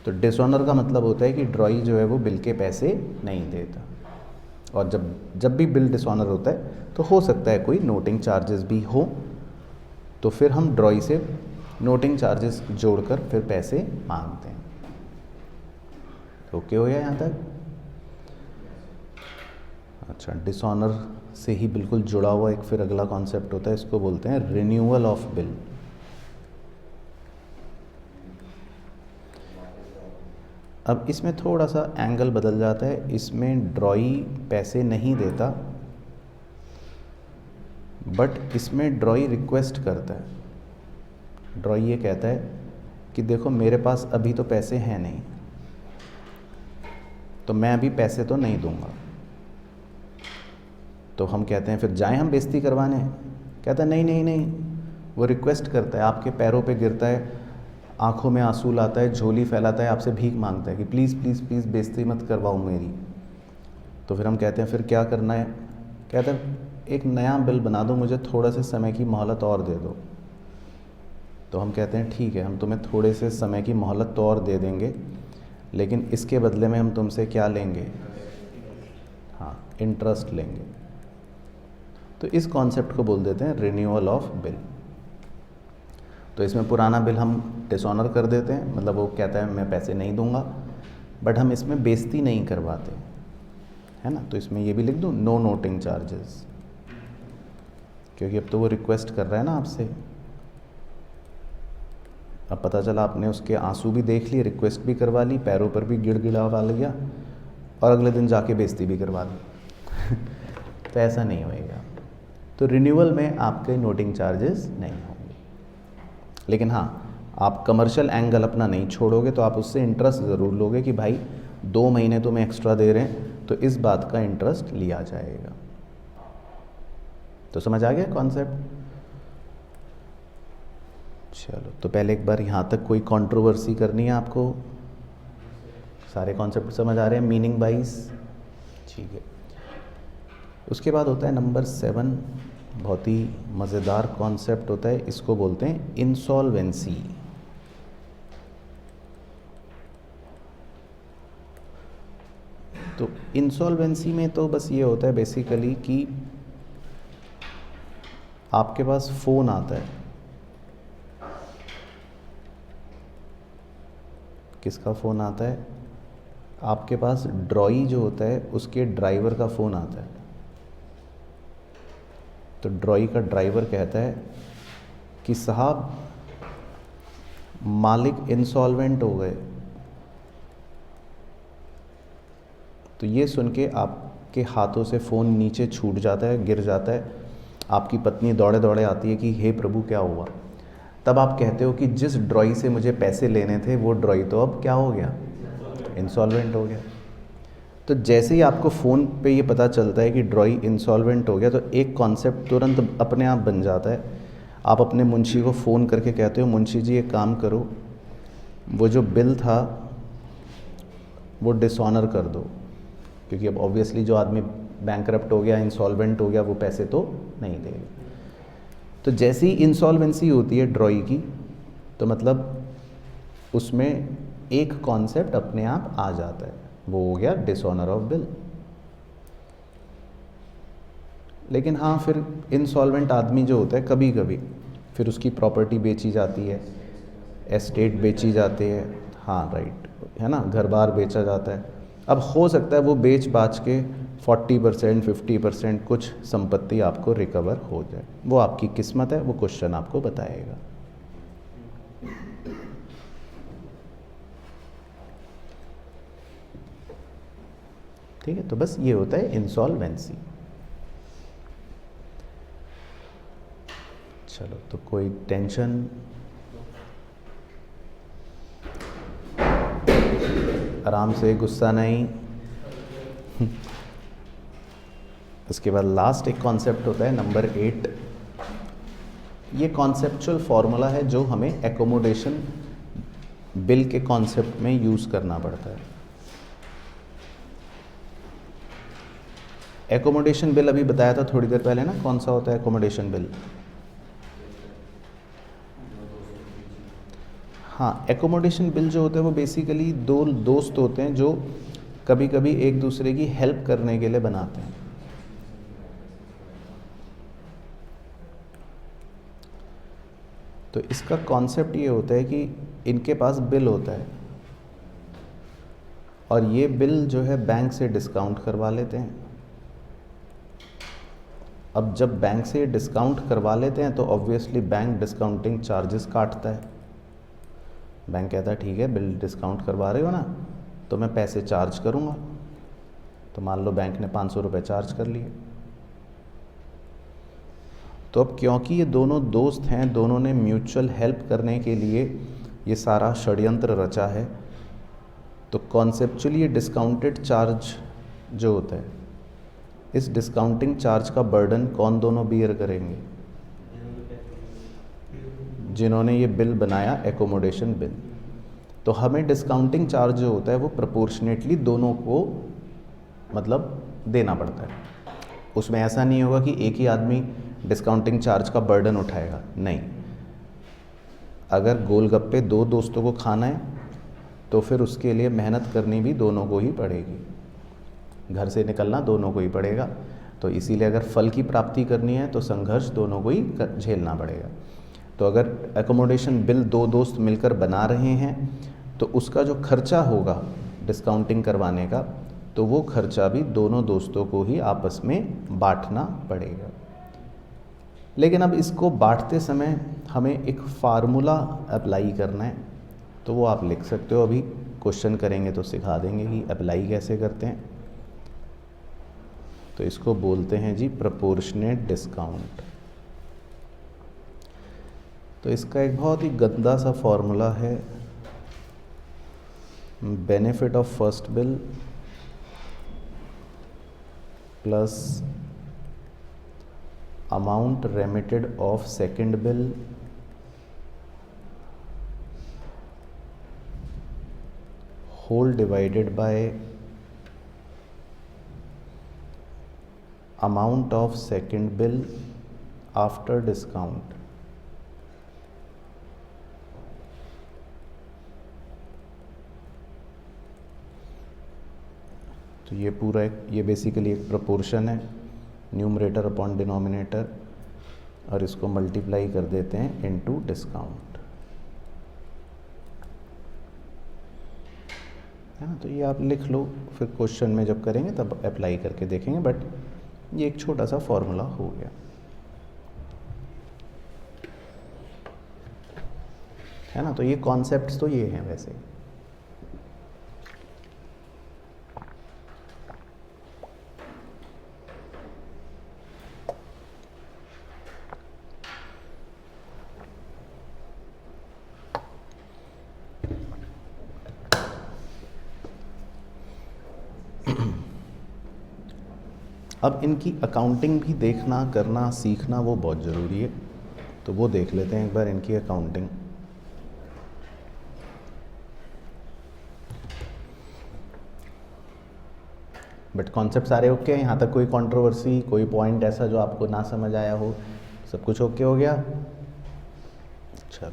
तो डिसऑनर का मतलब होता है कि ड्रॉई जो है वो बिल के पैसे नहीं देता। और जब भी बिल डिसऑनर होता है तो हो सकता है कोई नोटिंग चार्जेस भी हो, तो फिर हम ड्रॉई से नोटिंग चार्जेस जोड़कर फिर पैसे मांगते हैं। ओके हो गया यहाँ तक? अच्छा, डिसऑनर से ही बिल्कुल जुड़ा हुआ एक फिर अगला कॉन्सेप्ट होता है, इसको बोलते हैं रिन्यूअल ऑफ बिल। अब इसमें थोड़ा सा एंगल बदल जाता है, इसमें ड्रॉई पैसे नहीं देता, बट इसमें ड्रॉई रिक्वेस्ट करता है। ड्रॉई ये कहता है कि देखो मेरे पास अभी तो पैसे हैं नहीं, तो मैं अभी पैसे तो नहीं दूंगा। तो हम कहते हैं फिर जाएं हम बेइज्जती करवाने? कहता है नहीं नहीं नहीं, वो रिक्वेस्ट करता है, आपके पैरों पे गिरता है, आंखों में आंसू लाता है, झोली फैलाता है, आपसे भीख मांगता है कि प्लीज़ प्लीज़ प्लीज़ बेइज्जती मत करवाओ मेरी। तो फिर हम कहते हैं फिर क्या करना है? कहता है एक नया बिल बना दो, मुझे थोड़ा से समय की मोहलत और दे दो। तो हम कहते हैं ठीक है, हम तुम्हें थोड़े से समय की मोहलत तो और दे देंगे, लेकिन इसके बदले में हम तुमसे क्या लेंगे? हाँ, इंटरेस्ट लेंगे। तो इस कॉन्सेप्ट को बोल देते हैं रिन्यूअल ऑफ बिल। तो इसमें पुराना बिल हम डिसऑनर कर देते हैं, मतलब वो कहता है मैं पैसे नहीं दूंगा, बट हम इसमें बेइज्जती नहीं करवाते, है ना। तो इसमें ये भी लिख दूँ नो नोटिंग चार्जेस, क्योंकि अब तो वो रिक्वेस्ट कर रहा है ना आपसे। अब पता चला आपने उसके आंसू भी देख लिए, रिक्वेस्ट भी करवा ली, पैरों पर भी गिड़गिड़ावा लिया और अगले दिन जाके बेइज्जती भी करवा दी। तो ऐसा नहीं होएगा। तो रिन्यूअल में आपके नोटिंग चार्जेस नहीं होंगे, लेकिन हाँ आप कमर्शियल एंगल अपना नहीं छोड़ोगे, तो आप उससे इंटरेस्ट ज़रूर लोगे कि भाई 2 महीने तुम्हें एक्स्ट्रा दे रहे हैं, तो इस बात का इंटरेस्ट लिया जाएगा। तो समझ आ गया कॉन्सेप्ट? चलो, तो पहले एक बार यहाँ तक कोई कंट्रोवर्सी करनी है आपको? सारे कॉन्सेप्ट समझ आ रहे हैं मीनिंग वाइज? ठीक है। उसके बाद होता है नंबर 7, बहुत ही मज़ेदार कॉन्सेप्ट होता है, इसको बोलते हैं इंसॉल्वेंसी। तो इंसॉल्वेंसी में तो बस ये होता है बेसिकली कि आपके पास फ़ोन आता है, किसका फ़ोन आता है? आपके पास ड्रॉई जो होता है उसके ड्राइवर का फ़ोन आता है। तो ड्रॉई का ड्राइवर कहता है कि साहब मालिक इंसॉल्वेंट हो गए। तो ये सुन के आपके हाथों से फ़ोन नीचे छूट जाता है, गिर जाता है। आपकी पत्नी दौड़े दौड़े आती है कि हे प्रभु क्या हुआ? तब आप कहते हो कि जिस ड्रॉई से मुझे पैसे लेने थे वो ड्रॉई तो अब क्या हो गया? इंसॉल्वेंट हो गया। तो जैसे ही आपको फ़ोन पे ये पता चलता है कि ड्रॉई इंसॉल्वेंट हो गया, तो एक कॉन्सेप्ट तुरंत अपने आप बन जाता है। आप अपने मुंशी को फ़ोन करके कहते हो मुंशी जी एक काम करो, वो जो बिल था वो डिसऑनर कर दो, क्योंकि अब ऑब्वियसली जो आदमी बैंकरप्ट हो गया, इंसॉल्वेंट हो गया, वो पैसे तो नहीं देगा। तो जैसी इंसॉल्वेंसी होती है ड्रॉई की, तो मतलब उसमें एक कॉन्सेप्ट अपने आप आ जाता है, वो हो गया डिसऑनर ऑफ बिल। लेकिन हाँ, फिर इंसॉल्वेंट आदमी जो होता है कभी कभी फिर उसकी प्रॉपर्टी बेची जाती है, एस्टेट बेची जाती है, हाँ राइट, है ना, घर बार बेचा जाता है। अब हो सकता है वो बेच बाच के 40% 50% कुछ संपत्ति आपको रिकवर हो जाए, वो आपकी किस्मत है, वो क्वेश्चन आपको बताएगा। ठीक है, तो बस ये होता है इंसॉल्वेंसी। चलो, तो कोई टेंशन, आराम से, गुस्सा नहीं। उसके बाद लास्ट एक कॉन्सेप्ट होता है नंबर 8। ये कॉन्सेप्चुअल फॉर्मूला है जो हमें एकोमोडेशन बिल के कॉन्सेप्ट में यूज़ करना पड़ता है। एकोमोडेशन बिल अभी बताया था थोड़ी देर पहले ना, कौन सा होता है एकोमोडेशन बिल? हाँ, एकोमोडेशन बिल जो होता है वो बेसिकली दो दोस्त होते हैं जो कभी कभी एक दूसरे की हेल्प करने के लिए बनाते हैं। तो इसका कॉन्सेप्ट ये होता है कि इनके पास बिल होता है और ये बिल जो है बैंक से डिस्काउंट करवा लेते हैं। अब जब बैंक से डिस्काउंट करवा लेते हैं तो ऑब्वियसली बैंक डिस्काउंटिंग चार्जेस काटता है। बैंक कहता है ठीक है, बिल डिस्काउंट करवा रहे हो ना, तो मैं पैसे चार्ज करूँगा। तो मान लो बैंक ने 500 रुपये चार्ज कर लिए। तो अब क्योंकि ये दोनों दोस्त हैं, दोनों ने म्यूचुअल हेल्प करने के लिए ये सारा षड्यंत्र रचा है, तो कॉन्सेप्चुअली ये डिस्काउंटेड चार्ज जो होता है, इस डिस्काउंटिंग चार्ज का बर्डन कौन दोनों बियर करेंगे? जिन्होंने ये बिल बनाया, एकोमोडेशन बिल। तो हमें डिस्काउंटिंग चार्ज जो होता है वो प्रोपोर्शनेटली दोनों को मतलब देना पड़ता है। उसमें ऐसा नहीं होगा कि एक ही आदमी डिस्काउंटिंग चार्ज का बर्डन उठाएगा, नहीं। अगर गोलगप्पे 2 दोस्तों को खाना है तो फिर उसके लिए मेहनत करनी भी दोनों को ही पड़ेगी, घर से निकलना दोनों को ही पड़ेगा। तो इसीलिए अगर फल की प्राप्ति करनी है तो संघर्ष दोनों को ही झेलना पड़ेगा। तो अगर एकोमोडेशन बिल 2 दोस्त मिलकर बना रहे हैं तो उसका जो खर्चा होगा डिस्काउंटिंग करवाने का, तो वो खर्चा भी दोनों दोस्तों को ही आपस में बांटना पड़ेगा। लेकिन अब इसको बांटते समय हमें एक फार्मूला अप्लाई करना है, तो वो आप लिख सकते हो। अभी क्वेश्चन करेंगे तो सिखा देंगे कि अप्लाई कैसे करते हैं। तो इसको बोलते हैं जी प्रोपोर्शनेट डिस्काउंट। तो इसका एक बहुत ही गंदा सा फॉर्मूला है, benefit of first bill plus amount remitted of second bill whole divided by amount of second bill after discount. तो ये पूरा ये बेसिकली एक प्रोपोर्शन है, न्यूमरेटर अपॉन डिनोमिनेटर, और इसको मल्टीप्लाई कर देते हैं इनटू डिस्काउंट, है ना। तो ये आप लिख लो, फिर क्वेश्चन में जब करेंगे तब अप्लाई करके देखेंगे, बट ये एक छोटा सा फॉर्मूला हो गया, है ना। तो ये कॉन्सेप्ट्स तो ये हैं वैसे। अब इनकी अकाउंटिंग भी देखना, करना, सीखना वो बहुत ज़रूरी है। तो वो देख लेते हैं एक बार इनकी अकाउंटिंग। बट कॉन्सेप्ट सारे ओके हैं, यहाँ तक कोई कंट्रोवर्सी, कोई पॉइंट ऐसा जो आपको ना समझ आया हो? सब कुछ ओके हो गया? चलो,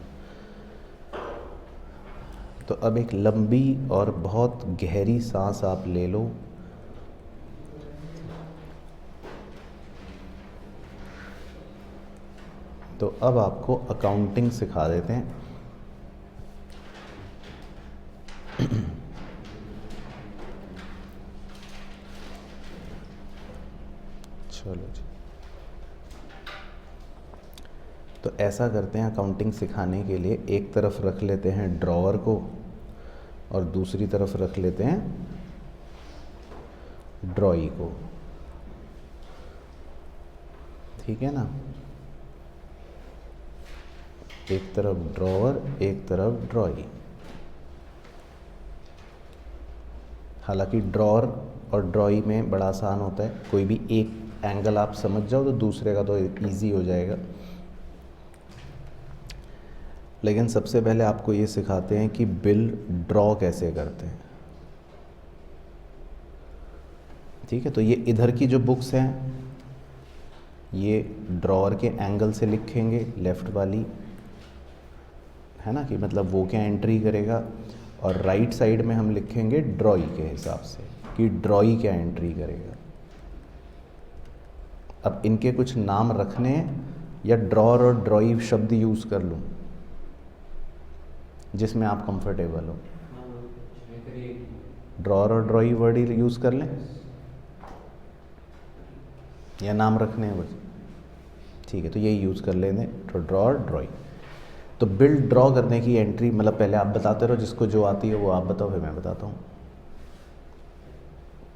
तो अब एक लंबी और बहुत गहरी सांस आप ले लो। तो अब आपको अकाउंटिंग सिखा देते हैं। चलो जी, तो ऐसा करते हैं, अकाउंटिंग सिखाने के लिए एक तरफ रख लेते हैं ड्रॉवर को और दूसरी तरफ रख लेते हैं ड्रॉई को, ठीक है ना। एक तरफ ड्रॉवर, एक तरफ ड्रॉई। हालांकि ड्रॉवर और ड्रॉई में बड़ा आसान होता है, कोई भी एक एंगल आप समझ जाओ तो दूसरे का तो इजी हो जाएगा। लेकिन सबसे पहले आपको ये सिखाते हैं कि बिल ड्रॉ कैसे करते हैं, ठीक है। तो ये इधर की जो बुक्स हैं ये ड्रॉवर के एंगल से लिखेंगे, लेफ़्ट वाली, है ना, कि मतलब वो क्या एंट्री करेगा, और राइट साइड में हम लिखेंगे ड्रॉई के हिसाब से कि ड्रॉई क्या एंट्री करेगा। अब इनके कुछ नाम रखने हैं या ड्रॉअर और ड्रॉई शब्द यूज़ कर लूँ? जिसमें आप कंफर्टेबल हो। हाँ, इसमें फिर ये ड्रॉअर और ड्रॉई वर्ड ही यूज़ कर लें या नाम रखने हैं बस? ठीक है, तो यही यूज़ कर लेंगे, तो ड्रॉअर ड्रॉई। तो बिल ड्रॉ करने की एंट्री, मतलब पहले आप बताते रहो, जिसको जो आती है वो आप बताओ, फिर मैं बताता हूँ।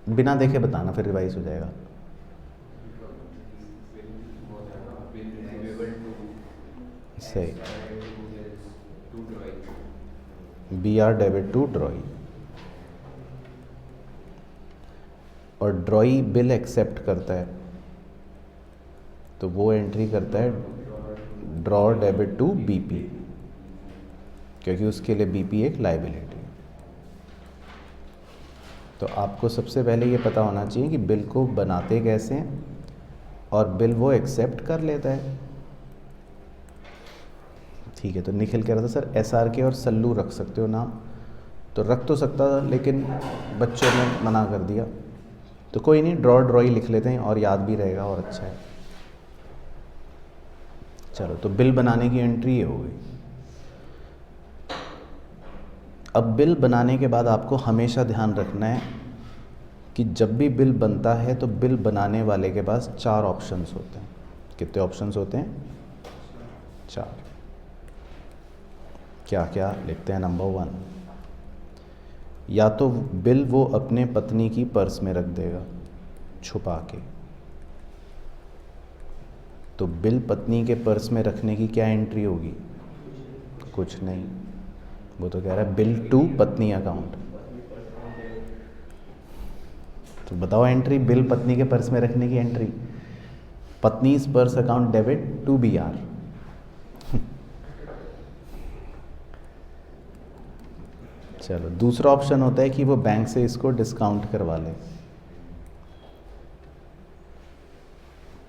बिना देखे बताना, फिर रिवाइज हो जाएगा। सही, BR डेबिट टू ड्रॉई, और ड्रॉई बिल एक्सेप्ट करता है तो वो एंट्री करता है ड्रॉ डेबिट टू BP, क्योंकि उसके लिए BP एक लाइबिलिटी। तो आपको सबसे पहले ये पता होना चाहिए कि बिल को बनाते कैसे हैं, और बिल वो एक्सेप्ट कर लेता है। ठीक है, तो निखिल कह रहा था सर SRK और सल्लू रख सकते हो नाम, तो रख तो सकता था लेकिन बच्चों ने मना कर दिया, तो कोई नहीं, ड्रॉ ड्रॉई लिख लेते हैं और याद भी रहेगा और अच्छा है। चलो, तो बिल बनाने की एंट्री ये हो गई। अब बिल बनाने के बाद आपको हमेशा ध्यान रखना है कि जब भी बिल बनता है तो बिल बनाने वाले के पास 4 ऑप्शंस होते हैं। कितने ऑप्शंस होते हैं? 4। क्या क्या लिखते हैं? नंबर 1, या तो बिल वो अपने पत्नी की पर्स में रख देगा छुपा के। तो बिल पत्नी के पर्स में रखने की क्या एंट्री होगी? कुछ नहीं, वो तो कह रहा है बिल टू पत्नी अकाउंट। तो बताओ एंट्री, बिल पत्नी के पर्स में रखने की एंट्री, पत्नीज purse account debit to BR। चलो, दूसरा ऑप्शन होता है कि वो बैंक से इसको डिस्काउंट करवा ले।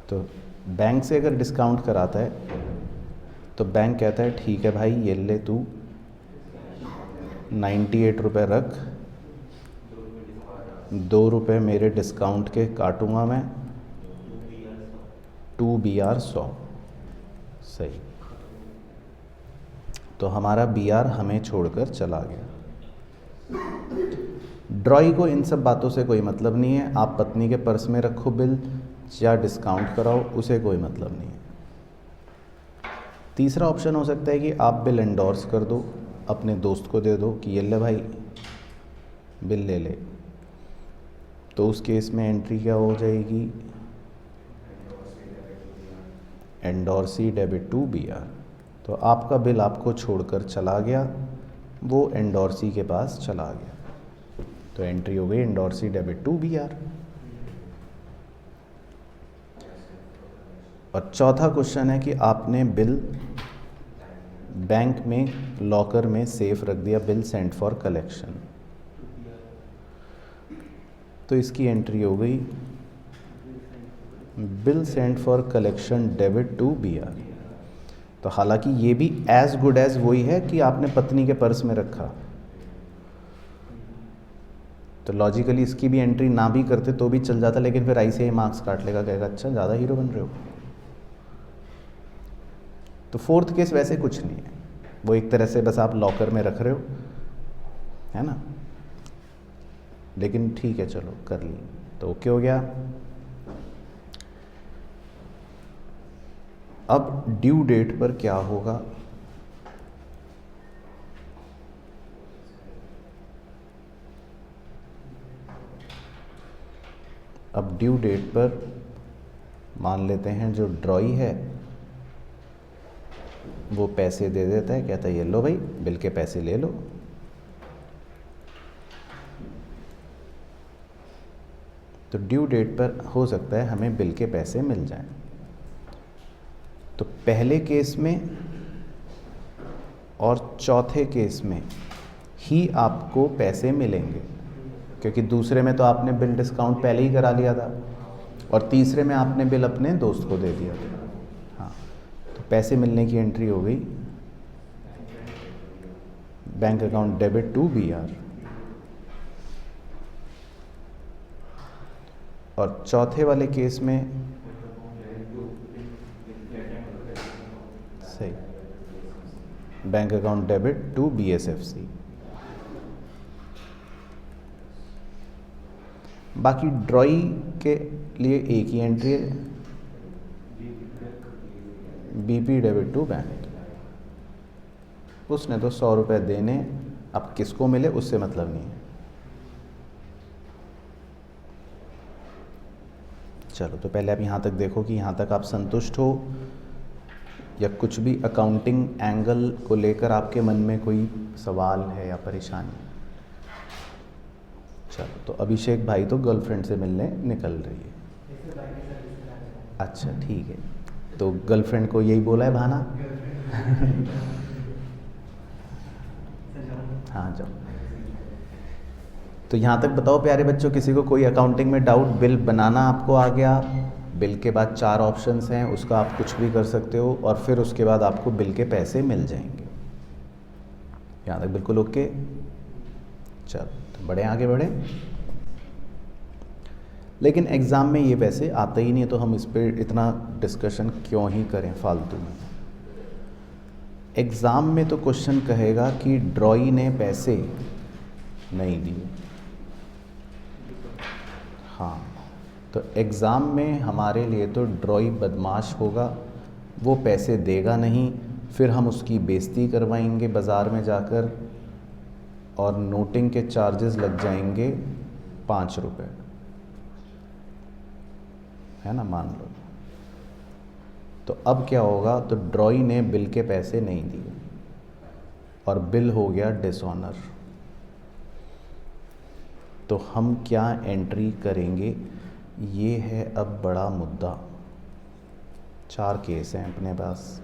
तो बैंक से अगर डिस्काउंट कराता है तो बैंक कहता है ठीक है भाई, ये ले तू 98 रुपये रख, 2 रुपये मेरे डिस्काउंट के काटूंगा मैं, 2BR 100। सही, तो हमारा BR हमें छोड़कर चला गया। ड्रॉई को इन सब बातों से कोई मतलब नहीं है, आप पत्नी के पर्स में रखो बिल या डिस्काउंट कराओ, उसे कोई मतलब नहीं है। तीसरा ऑप्शन हो सकता है कि आप बिल एंडोर्स कर दो, अपने दोस्त को दे दो कि ये ले भाई बिल ले ले। तो उस केस में एंट्री क्या हो जाएगी? Endorsee debit to BR। तो आपका बिल आपको छोड़कर चला गया, वो एंडोर्सी के पास चला गया, तो एंट्री हो गई एंडोर्सी डेबिट टू BR। और चौथा क्वेश्चन है कि आपने बिल बैंक में लॉकर में सेफ रख दिया, बिल सेंट फॉर कलेक्शन, तो इसकी एंट्री हो गई bill sent for collection debit to BR। तो हालांकि ये भी एज गुड एज वही है कि आपने पत्नी के पर्स में रखा, तो लॉजिकली इसकी भी एंट्री ना भी करते तो भी चल जाता, लेकिन फिर ऐसे ही मार्क्स काट लेगा, कहेगा अच्छा ज़्यादा हीरो बन रहे हो। तो फोर्थ केस वैसे कुछ नहीं है, वो एक तरह से बस आप लॉकर में रख रहे हो, है ना, लेकिन ठीक है चलो कर ली, तो ओके हो गया। अब ड्यू डेट पर क्या होगा? अब ड्यू डेट पर मान लेते हैं जो ड्रॉई है वो पैसे दे देता है, कहता है ये लो भाई बिल के पैसे ले लो। तो ड्यू डेट पर हो सकता है हमें बिल के पैसे मिल जाएं। तो पहले केस में और चौथे केस में ही आपको पैसे मिलेंगे, क्योंकि दूसरे में तो आपने बिल डिस्काउंट पहले ही करा लिया था और तीसरे में आपने बिल अपने दोस्त को दे दिया था। हाँ, तो पैसे मिलने की एंट्री हो गई bank account debit to BR। और चौथे वाले केस में सही bank account debit to BSFC। बाकी ड्रॉई के लिए एक ही एंट्री है, BP डेबिट टू बैंक। उसने तो 100 रुपये देने, अब किसको मिले उससे मतलब नहीं है। चलो तो पहले आप यहाँ तक देखो कि यहाँ तक आप संतुष्ट हो, या कुछ भी अकाउंटिंग एंगल को लेकर आपके मन में कोई सवाल है या परेशानी। चलो तो अभिषेक भाई तो गर्लफ्रेंड से मिलने निकल रही है। अच्छा ठीक है, तो गर्लफ्रेंड को यही बोला है बहाना। हाँ जाओ। तो यहाँ तक बताओ प्यारे बच्चों, किसी को कोई अकाउंटिंग में डाउट? बिल बनाना आपको आ गया, बिल के बाद 4 ऑप्शंस हैं, उसका आप कुछ भी कर सकते हो, और फिर उसके बाद आपको बिल के पैसे मिल जाएंगे। यहाँ तक बिल्कुल ओके। चलो तो बढ़े, आगे बढ़े। लेकिन एग्ज़ाम में ये वैसे आता ही नहीं है, तो हम इस पर इतना डिस्कशन क्यों ही करें फालतू में। एग्ज़ाम में तो क्वेश्चन कहेगा कि ड्रॉई ने पैसे नहीं दिए। हाँ, तो एग्ज़ाम में हमारे लिए तो ड्रॉई बदमाश होगा, वो पैसे देगा नहीं, फिर हम उसकी बेइज्जती करवाएंगे बाज़ार में जाकर, और नोटिंग के चार्जेस लग जाएंगे 5 रुपये, है ना, मान लो। तो अब क्या होगा, तो ड्रॉई ने बिल के पैसे नहीं दिए और बिल हो गया डिसऑनर। तो हम क्या एंट्री करेंगे, ये है अब बड़ा मुद्दा। 4 केस हैं अपने पास।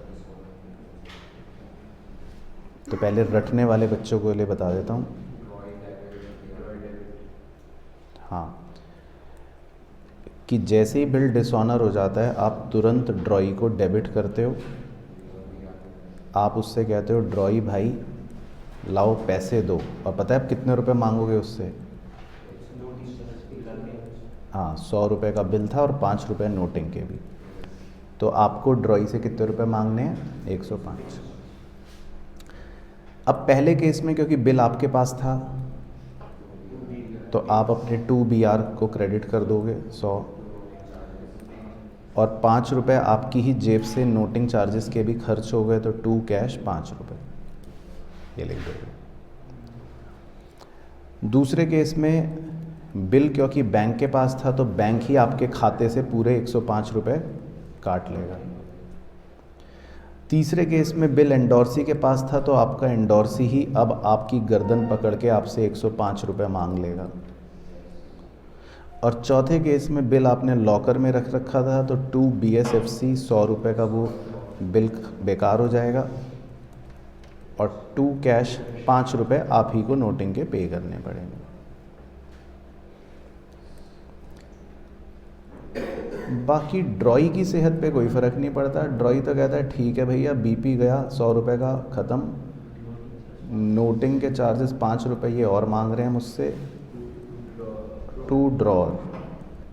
तो पहले रटने वाले बच्चों को लिए बता देता हूँ। हाँ, कि जैसे ही बिल डिसऑनर हो जाता है, आप तुरंत ड्रॉई को डेबिट करते हो। आप उससे कहते हो ड्रॉई भाई लाओ पैसे दो, और पता है आप कितने रुपए मांगोगे उससे? हाँ, 100 रुपये का बिल था और 5 रुपये नोटिंग के भी। तो आपको ड्रॉई से कितने रुपए मांगने हैं? 105। अब पहले केस में क्योंकि बिल आपके पास था, तो आप अपने 2BR को क्रेडिट कर दोगे 100, और 5 रुपये आपकी ही जेब से नोटिंग चार्जेस के भी खर्च हो गए, तो 2 कैश 5 रुपये, ये लिख दोगे। दूसरे केस में बिल क्योंकि बैंक के पास था, तो बैंक ही आपके खाते से पूरे 105 रुपये काट लेगा। तीसरे केस में बिल एंडोर्सी के पास था, तो आपका एंडोर्सी ही अब आपकी गर्दन पकड़ के आपसे 105 रुपये मांग लेगा। और चौथे केस में बिल आपने लॉकर में रख रखा था, तो 2 BSFC 100 रुपये का वो बिल बेकार हो जाएगा, और 2 कैश 5 रुपये आप ही को नोटिंग के पे करने पड़ेंगे। बाकी ड्रॉई की सेहत पे कोई फ़र्क नहीं पड़ता। ड्रॉई तो कहता है ठीक है भैया, BP गया 100 रुपये का, ख़त्म, नोटिंग के चार्जेस 5 रुपये ये और मांग रहे हैं मुझसे, टू ड्रॉर,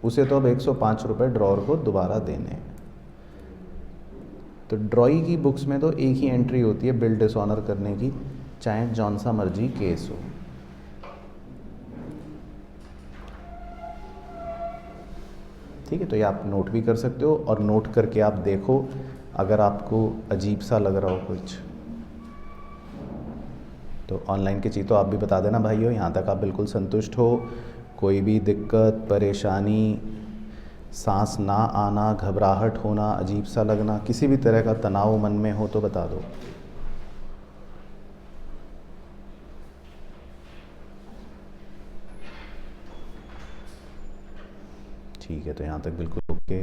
उसे तो अब 105 रुपये ड्रॉर को दोबारा देने हैं। तो ड्रॉई की बुक्स में तो एक ही एंट्री होती है बिल डिसऑनर करने की, चाहे जौन सा मर्जी केस हो। ठीक है, तो ये आप नोट भी कर सकते हो, और नोट करके आप देखो अगर आपको अजीब सा लग रहा हो कुछ, तो ऑनलाइन की चीज़ तो आप भी बता देना भाइयों। यहाँ तक आप बिल्कुल संतुष्ट हो? कोई भी दिक्कत, परेशानी, सांस ना आना, घबराहट होना, अजीब सा लगना, किसी भी तरह का तनाव मन में हो तो बता दो। ठीक है, तो यहाँ तक बिल्कुल ओके।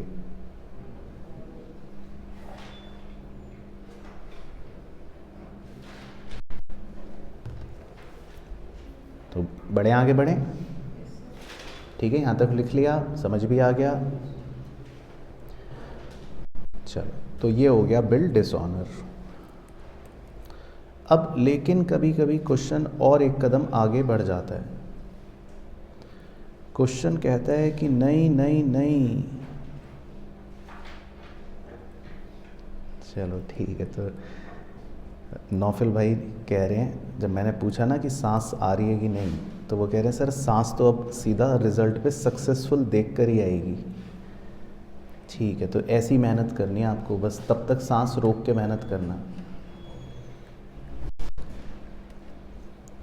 तो बढ़े, आगे बढ़ें। ठीक है, यहाँ तक लिख लिया, समझ भी आ गया। चलो, तो ये हो गया बिल डिसऑनर। अब लेकिन कभी कभी क्वेश्चन और एक कदम आगे बढ़ जाता है। क्वेश्चन कहता है कि नहीं नहीं नहीं, चलो ठीक है, तो नौफिल भाई कह रहे हैं, जब मैंने पूछा ना कि सांस आ रही है कि नहीं, तो वो कह रहे हैं सर सांस तो अब सीधा रिज़ल्ट पे सक्सेसफुल देख कर ही आएगी। ठीक है, तो ऐसी मेहनत करनी है आपको, बस तब तक सांस रोक के मेहनत करना।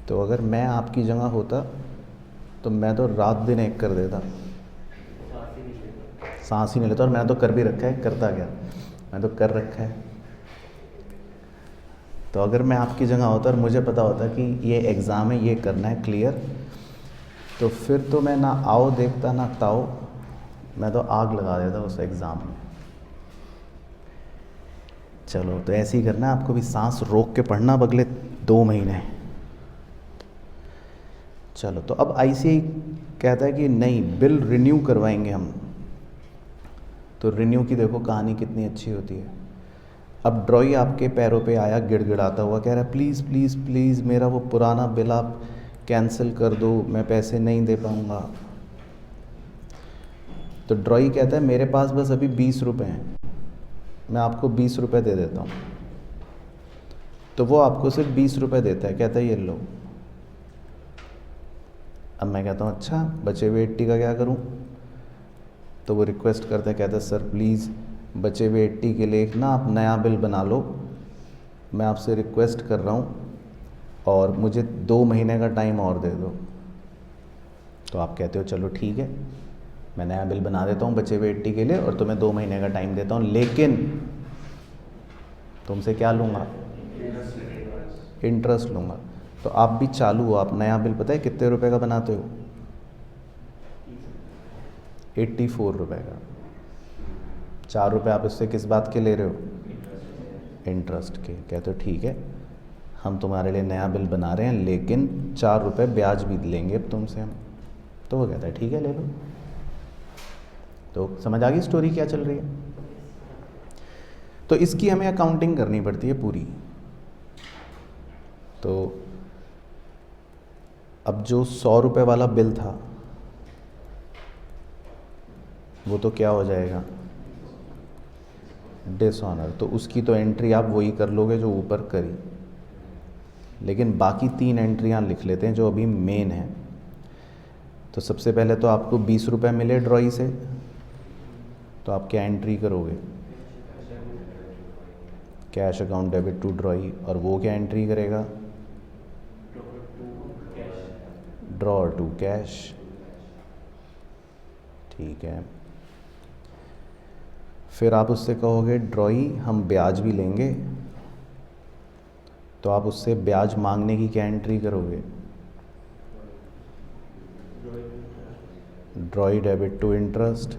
तो अगर मैं आपकी जगह होता तो मैं तो रात दिन एक कर देता, सांस ही नहीं लेता। और मैंने तो कर भी रखा है, करता क्या, मैं तो कर रखा है। तो अगर मैं आपकी जगह होता और मुझे पता होता कि ये एग्ज़ाम है, ये करना है क्लियर, तो फिर तो मैं ना आओ देखता ना ताओ, मैं तो आग लगा देता उस एग्ज़ाम में। चलो, तो ऐसे ही करना है आपको भी, सांस रोक के पढ़ना अब अगले 2 महीने। चलो, तो अब आईसीआई कहता है कि नहीं, बिल रिन्यू करवाएंगे हम। तो रिन्यू की देखो कहानी कितनी अच्छी होती है। अब ड्रॉई आपके पैरों पे आया गिड़गिड़ाता हुआ, कह रहा है प्लीज़ प्लीज़ प्लीज़ मेरा वो पुराना बिल आप कैंसिल कर दो, मैं पैसे नहीं दे पाऊँगा। तो ड्रॉई कहता है मेरे पास बस अभी 20 रुपये हैं, मैं आपको 20 रुपये दे देता हूँ। तो वो आपको सिर्फ 20 रुपये देता है, कहता है ये लो। अब मैं कहता हूँ अच्छा, बचे हुए 80 का क्या करूँ? तो वो रिक्वेस्ट करता है, कहता है सर प्लीज़ बचे हुए 80 के लिए एक ना आप नया बिल बना लो, मैं आपसे रिक्वेस्ट कर रहा हूँ, और मुझे 2 महीने का टाइम और दे दो। तो आप कहते हो चलो ठीक है, मैं नया बिल बना देता हूँ बचे हुए 80 के लिए, और तुम्हें 2 महीने का टाइम देता हूँ, लेकिन तुमसे क्या लूँगा? इंटरेस्ट लूँगा। तो आप भी चालू हो, आप नया बिल पता है कितने रुपए का बनाते हो? 84 रुपये का। 4 रुपये आप इससे किस बात के ले रहे हो? इंटरेस्ट के। कहते हो ठीक है, हम तुम्हारे लिए नया बिल बना रहे हैं, लेकिन 4 रुपये ब्याज भी लेंगे अब तुमसे हम। तो वो कहता है ठीक है ले लो। तो समझ आ गई स्टोरी क्या चल रही है? तो इसकी हमें अकाउंटिंग करनी पड़ती है पूरी। तो अब जो 100 रुपये वाला बिल था वो तो क्या हो जाएगा? डिसऑनर। तो उसकी तो एंट्री आप वही कर लोगे जो ऊपर करी, लेकिन बाकी 3 एंट्रियाँ लिख लेते हैं जो अभी मेन है। तो सबसे पहले तो आपको 20 रुपये मिले ड्रॉई से, तो आप क्या एंट्री करोगे? Cash account debit to drawee. और वो क्या एंट्री करेगा? Draw to cash. ठीक है, फिर आप उससे कहोगे ड्रॉई हम ब्याज भी लेंगे, तो आप उससे ब्याज मांगने की क्या एंट्री करोगे? ड्रॉई डेबिट टू इंटरेस्ट,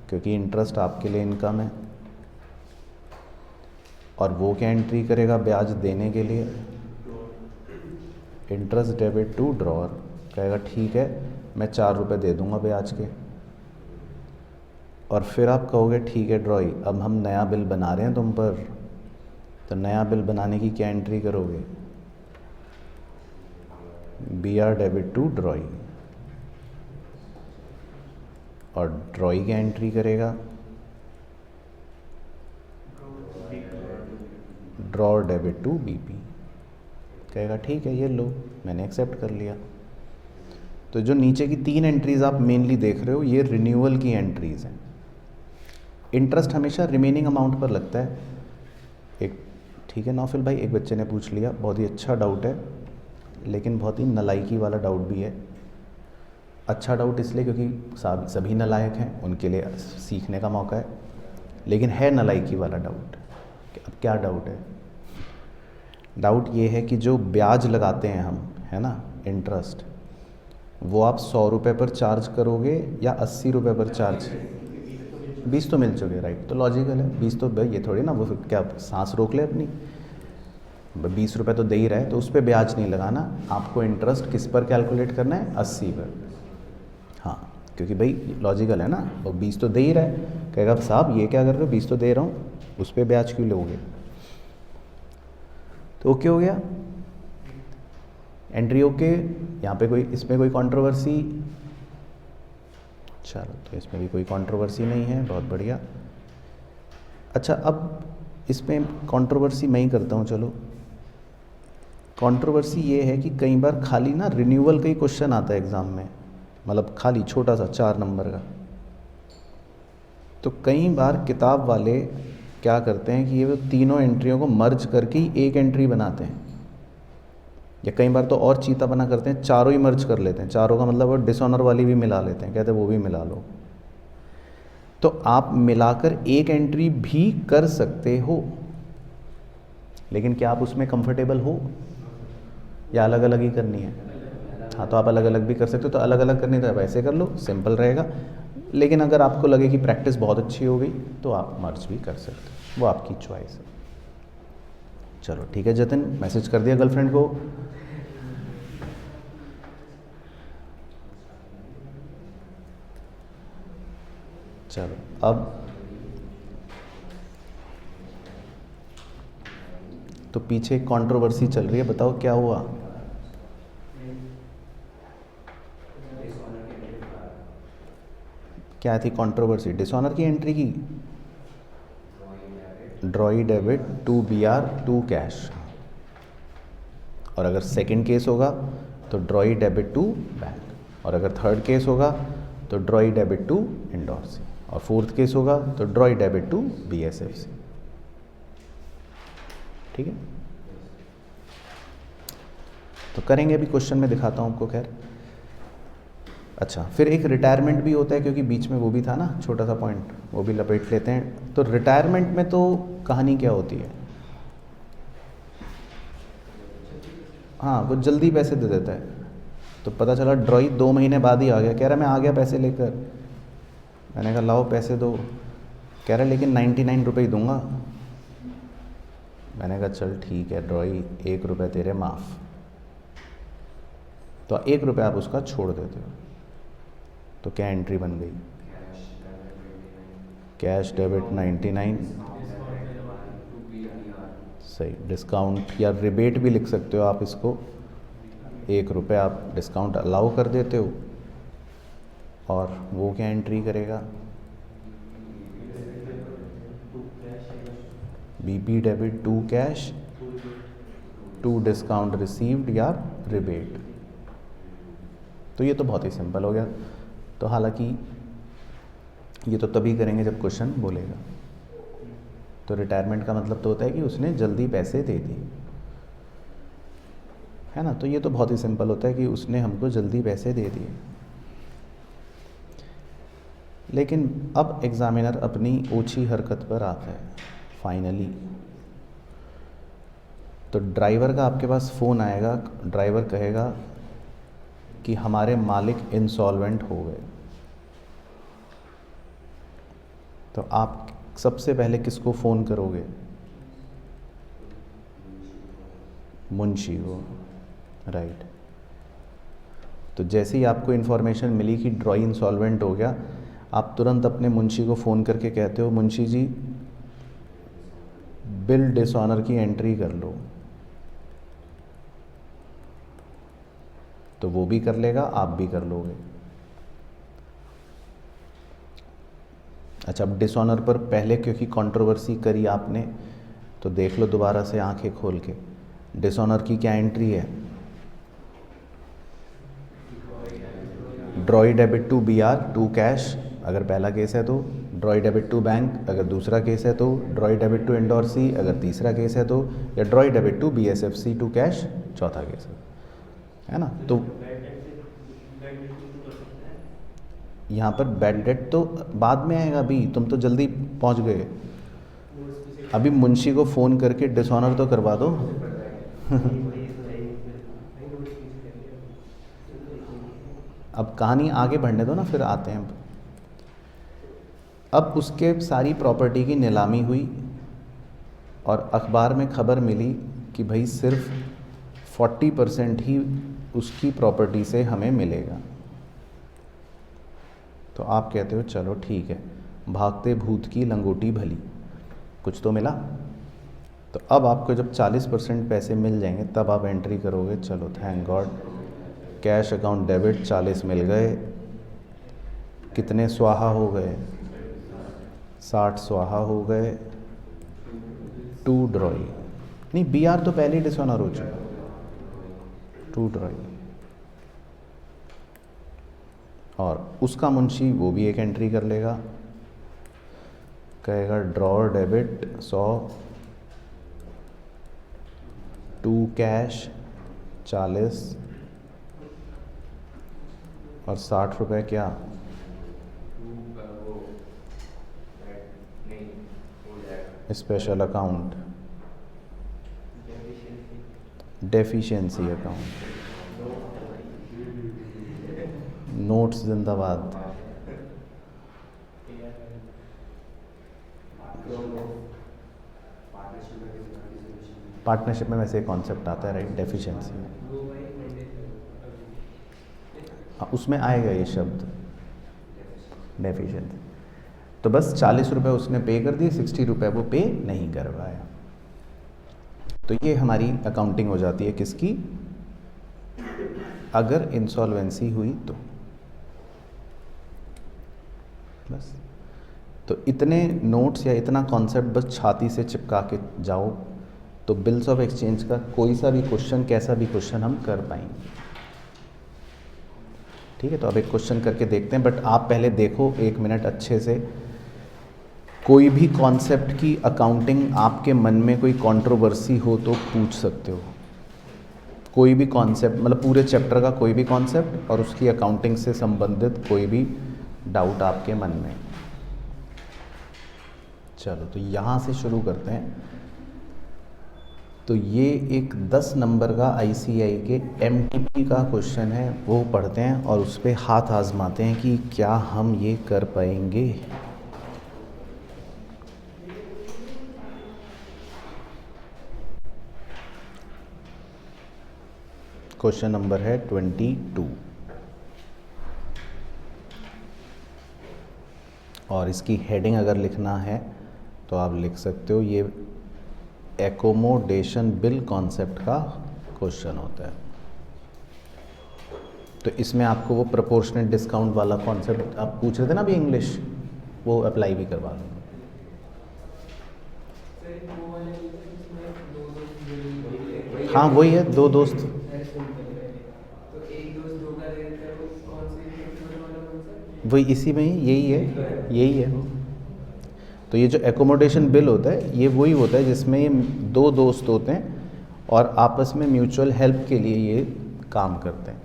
क्योंकि इंटरेस्ट आपके लिए इनकम है। और वो क्या एंट्री करेगा ब्याज देने के लिए? Interest debit to drawer. कहेगा ठीक है, मैं 4 रुपये दे दूंगा ब्याज के। और फिर आप कहोगे ठीक है ड्रॉई, अब हम नया बिल बना रहे हैं तुम पर, तो नया बिल बनाने की क्या एंट्री करोगे? BR debit to drawee. और ड्रॉई क्या एंट्री करेगा? Draw debit to BP। कहेगा ठीक है ये लो, मैंने एक्सेप्ट कर लिया। तो जो नीचे की 3 एंट्रीज आप मेनली देख रहे हो, ये रिन्यूअल की एंट्रीज हैं। इंटरेस्ट हमेशा रिमेनिंग अमाउंट पर लगता है। एक ठीक है नौफिल भाई, एक बच्चे ने पूछ लिया, बहुत ही अच्छा डाउट है, लेकिन बहुत ही नलायकी वाला डाउट भी है। अच्छा डाउट इसलिए क्योंकि सभी नलायक हैं, उनके लिए सीखने का मौका है, लेकिन है नलायकी वाला डाउट। अब क्या डाउट है? डाउट ये है कि जो ब्याज लगाते हैं हम, है ना, इंटरेस्ट, वो आप 100 रुपये पर चार्ज करोगे या 80 रुपये पर चार्ज? 20 तो मिल चुके, राइट। तो लॉजिकल है, 20 तो भाई ये थोड़ी ना वो क्या सांस रोक ले अपनी, 20 रुपये तो दे ही रहा है, तो उस पर ब्याज नहीं लगाना। आपको इंटरेस्ट किस पर कैलकुलेट करना है? 80 पर। हाँ, क्योंकि भाई लॉजिकल है ना, और 20 तो दे ही रहा है। कहेगा साहब ये क्या कर रहे हो, 20 तो दे रहा हूँ, उस पर ब्याज क्यों लोगे? तो ओके हो गया, एंट्री ओके। यहाँ पे कोई, इसमें कोई कंट्रोवर्सी? चलो, तो इसमें भी कोई कंट्रोवर्सी नहीं है, बहुत बढ़िया। अच्छा, अब इसमें कंट्रोवर्सी मैं ही करता हूँ। चलो, कंट्रोवर्सी ये है कि कई बार खाली ना रिन्यूअल का ही क्वेश्चन आता है एग्ज़ाम में, मतलब खाली छोटा सा 4 नंबर का। तो कई बार किताब वाले क्या करते हैं कि ये वो तीनों एंट्रियों को मर्ज करके ही एक एंट्री बनाते हैं, या कई बार तो और चीता बना करते हैं, चारों ही मर्ज कर लेते हैं। चारों का मतलब वो डिसऑनर वाली भी मिला लेते हैं, कहते हैं वो भी मिला लो। तो आप मिलाकर एक एंट्री भी कर सकते हो, लेकिन क्या आप उसमें कंफर्टेबल हो, या अलग अलग ही करनी है? हाँ, तो आप अलग अलग भी कर सकते हो। तो अलग अलग करनी तो आप ऐसे कर लो, सिंपल रहेगा। लेकिन अगर आपको लगे कि प्रैक्टिस बहुत अच्छी हो गई तो आप मर्ज भी कर सकते हो, वो आपकी चॉइस है। चलो ठीक है जतिन, मैसेज कर दिया गर्लफ्रेंड को? चलो अब तो पीछे कंट्रोवर्सी चल रही है, बताओ क्या हुआ? क्या थी कंट्रोवर्सी? डिसऑनर की एंट्री की, drawee debit to BR to cash. और अगर सेकंड केस होगा तो ड्रॉई डेबिट टू बैंक, और अगर थर्ड केस होगा तो ड्रॉई डेबिट टू इंडोर्सी, और फोर्थ केस होगा तो ड्रॉई डेबिट टू BSFC। ठीक है, तो करेंगे अभी, क्वेश्चन में दिखाता हूँ आपको। खैर अच्छा, फिर एक रिटायरमेंट भी होता है, क्योंकि बीच में वो भी था ना छोटा सा पॉइंट, वो भी लपेट लेते हैं। तो रिटायरमेंट में तो कहानी क्या होती है? हाँ, वो जल्दी पैसे दे देता है। तो पता चला ड्रॉई 2 महीने बाद ही आ गया, कह रहा मैं आ गया पैसे लेकर। मैंने कहा लाओ पैसे दो, कह रहा लेकिन 99 रुपये ही दूंगा। मैंने कहा चल ठीक है ड्रॉई, 1 रुपये तेरे माफ़। तो 1 रुपये आप उसका छोड़ देते हो, तो क्या एंट्री बन गई? कैश डेबिट 99, सही। डिस्काउंट या रिबेट भी लिख सकते हो आप इसको, 1 रुपये आप डिस्काउंट अलाउ कर देते हो। और वो क्या एंट्री करेगा? BP debit to cash to discount received या रिबेट। तो ये तो बहुत ही सिंपल हो गया। तो हालांकि ये तो तभी करेंगे जब क्वेश्चन बोलेगा। तो रिटायरमेंट का मतलब तो होता है कि उसने जल्दी पैसे दे दिए, है ना। तो ये तो बहुत ही सिंपल होता है कि उसने हमको जल्दी पैसे दे दिए। लेकिन अब एग्ज़ामिनर अपनी ओछी हरकत पर आता है फाइनली। तो ड्राइवर का आपके पास फ़ोन आएगा, ड्राइवर कहेगा कि हमारे मालिक इंसॉल्वेंट हो गए। तो आप सबसे पहले किसको फ़ोन करोगे? मुंशी को, राइट। तो जैसे ही आपको इन्फॉर्मेशन मिली कि ड्रॉई इंसॉल्वेंट हो गया, आप तुरंत अपने मुंशी को फ़ोन करके कहते हो मुंशी जी बिल डिसऑनर की एंट्री कर लो। तो वो भी कर लेगा, आप भी कर लोगे। अच्छा, अब डिसऑनर पर पहले क्योंकि कंट्रोवर्सी करी आपने, तो देख लो दोबारा से आंखें खोल के, डिसऑनर की क्या एंट्री है? Drawee debit to BR to cash अगर पहला केस है तो, ड्रॉई डेबिट टू बैंक अगर दूसरा केस है तो, ड्रॉई डेबिट टू इंडोर्सी अगर तीसरा केस है तो, या drawee debit to BSFC to cash चौथा केस है ना। तो यहाँ पर बैड डेट तो बाद में आएगा, अभी तुम तो जल्दी पहुँच गए। अभी मुंशी को फ़ोन करके डिसऑनर तो करवा दो। अब कहानी आगे बढ़ने दो ना, फिर आते हैं। अब उसके सारी प्रॉपर्टी की नीलामी हुई और अखबार में खबर मिली कि भाई सिर्फ 40% ही उसकी प्रॉपर्टी से हमें मिलेगा। तो आप कहते हो चलो ठीक है, भागते भूत की लंगोटी भली, कुछ तो मिला। तो अब आपको जब 40% पैसे मिल जाएंगे तब आप एंट्री करोगे। चलो thank God, cash account debit 40 मिल गए। कितने स्वाहा हो गए? 60 स्वाहा हो गए। 2 ड्रॉई नहीं, BR तो पहले ही डिसऑनर हो चुका। टू ड्राई, और उसका मुंशी वो भी एक एंट्री कर लेगा, कहेगा ड्रॉ डेबिट 100, टू कैश 40 और 60 रुपये क्या वो नहीं हो जाएगा special account, deficiency account, notes जिंदाबाद। पार्टनरशिप में वैसे कॉन्सेप्ट आता है राइट, डेफिशिएंसी में, हाँ उसमें आएगा ये शब्द डेफिशिएंसी। तो बस 40 रुपये उसने पे कर दिए, 60 रुपये वो पे नहीं करवाया। तो ये हमारी अकाउंटिंग हो जाती है किसकी, अगर इंसॉल्वेंसी हुई तो। बस तो इतने नोट्स या इतना कॉन्सेप्ट बस छाती से चिपका के जाओ, तो बिल्स ऑफ एक्सचेंज का कोई सा भी क्वेश्चन, कैसा भी क्वेश्चन हम कर पाएंगे। ठीक है, तो अब एक क्वेश्चन करके देखते हैं, बट आप पहले देखो 1 मिनट अच्छे से। कोई भी कॉन्सेप्ट की अकाउंटिंग आपके मन में कोई कंट्रोवर्सी हो तो पूछ सकते हो। कोई भी कॉन्सेप्ट, मतलब पूरे चैप्टर का कोई भी कॉन्सेप्ट और उसकी अकाउंटिंग से संबंधित कोई भी डाउट आपके मन में। चलो तो यहाँ से शुरू करते हैं। तो ये एक 10 नंबर का ICI के MTP का क्वेश्चन है, वो पढ़ते हैं और उस पर हाथ आजमाते हैं कि क्या हम ये कर पाएंगे। क्वेश्चन नंबर है 22 और इसकी हेडिंग अगर लिखना है तो आप लिख सकते हो, ये एकोमोडेशन बिल कॉन्सेप्ट का क्वेश्चन होता है। तो इसमें आपको वो प्रोपोर्शनेट डिस्काउंट वाला कॉन्सेप्ट आप पूछ रहे थे ना अभी इंग्लिश, वो अप्लाई भी करवा लूँगा। हाँ वही है, दो दोस्त, वही इसी में ही यही है। तो ये जो एकोमोडेशन बिल होता है ये वही होता है जिसमें ये 2 दोस्त होते हैं और आपस में म्यूचुअल हेल्प के लिए ये काम करते हैं।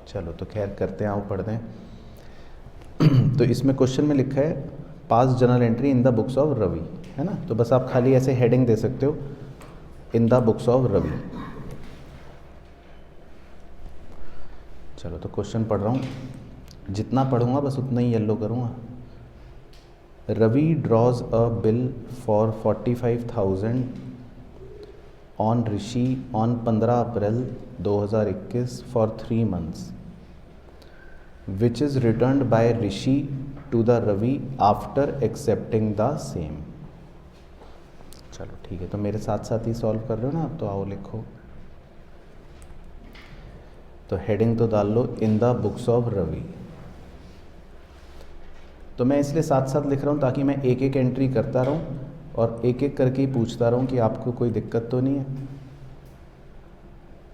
चलो तो खैर करते हैं, आओ पढ़ते हैं। तो इसमें क्वेश्चन में लिखा है pass journal entry in the books of Ravi, है ना। तो बस आप खाली ऐसे हेडिंग दे सकते हो, in the books of Ravi. चलो तो क्वेश्चन पढ़ रहा हूँ, जितना पढ़ूंगा बस उतना ही येलो करूँगा। Ravi draws a bill for 45,000 on Rishi on 15 April 2021 for 3 months, which is returned by Rishi to the Ravi after accepting the same. चलो ठीक है, तो मेरे साथ साथ ही सॉल्व कर रहे हो ना आप, तो आओ लिखो। तो हेडिंग तो डाल लो in the books of Ravi. तो मैं इसलिए साथ साथ लिख रहा हूँ ताकि मैं एक एक एंट्री करता रहूँ और एक एक करके ही पूछता रहूँ कि आपको कोई दिक्कत तो नहीं है,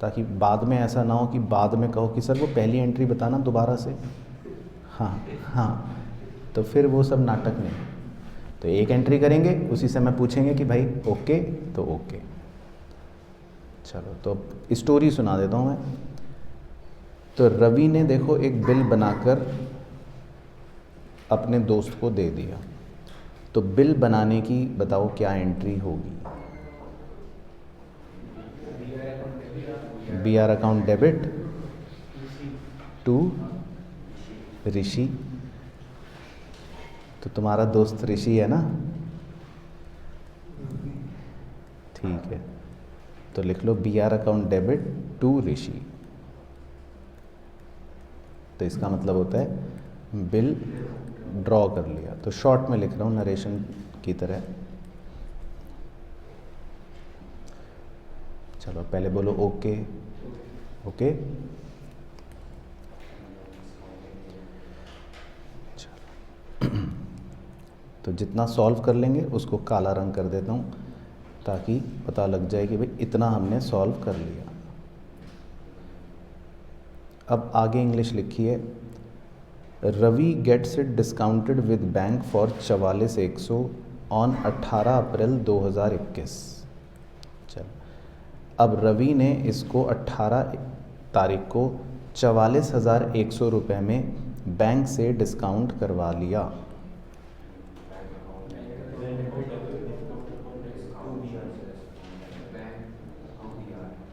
ताकि बाद में ऐसा ना हो कि बाद में कहो कि सर वो पहली एंट्री बताना दोबारा से। हाँ, तो फिर वो सब नाटक नहीं। तो एक एंट्री करेंगे, उसी समय पूछेंगे कि भाई ओके तो ओके। चलो तो स्टोरी सुना देता हूँ मैं। तो रवि ने देखो एक बिल बनाकर अपने दोस्त को दे दिया, तो बिल बनाने की बताओ क्या एंट्री होगी। BR account debit to Rishi. तो तुम्हारा दोस्त ऋषि है ना, ठीक है। तो लिख लो BR account debit to Rishi. तो इसका मतलब होता है बिल ड्रॉ कर लिया। तो शॉर्ट में लिख रहा हूँ नरेशन की तरह। चलो पहले बोलो ओके ओके। चलो तो जितना सॉल्व कर लेंगे उसको काला रंग कर देता हूँ। ताकि पता लग जाए कि भाई इतना हमने सॉल्व कर लिया। अब आगे इंग्लिश लिखी है, Ravi gets it discounted with bank for 44,100 on 18 April 2021। चल, अब रवि ने इसको 18 तारीख को 44,100 रुपये में बैंक से डिस्काउंट करवा लिया।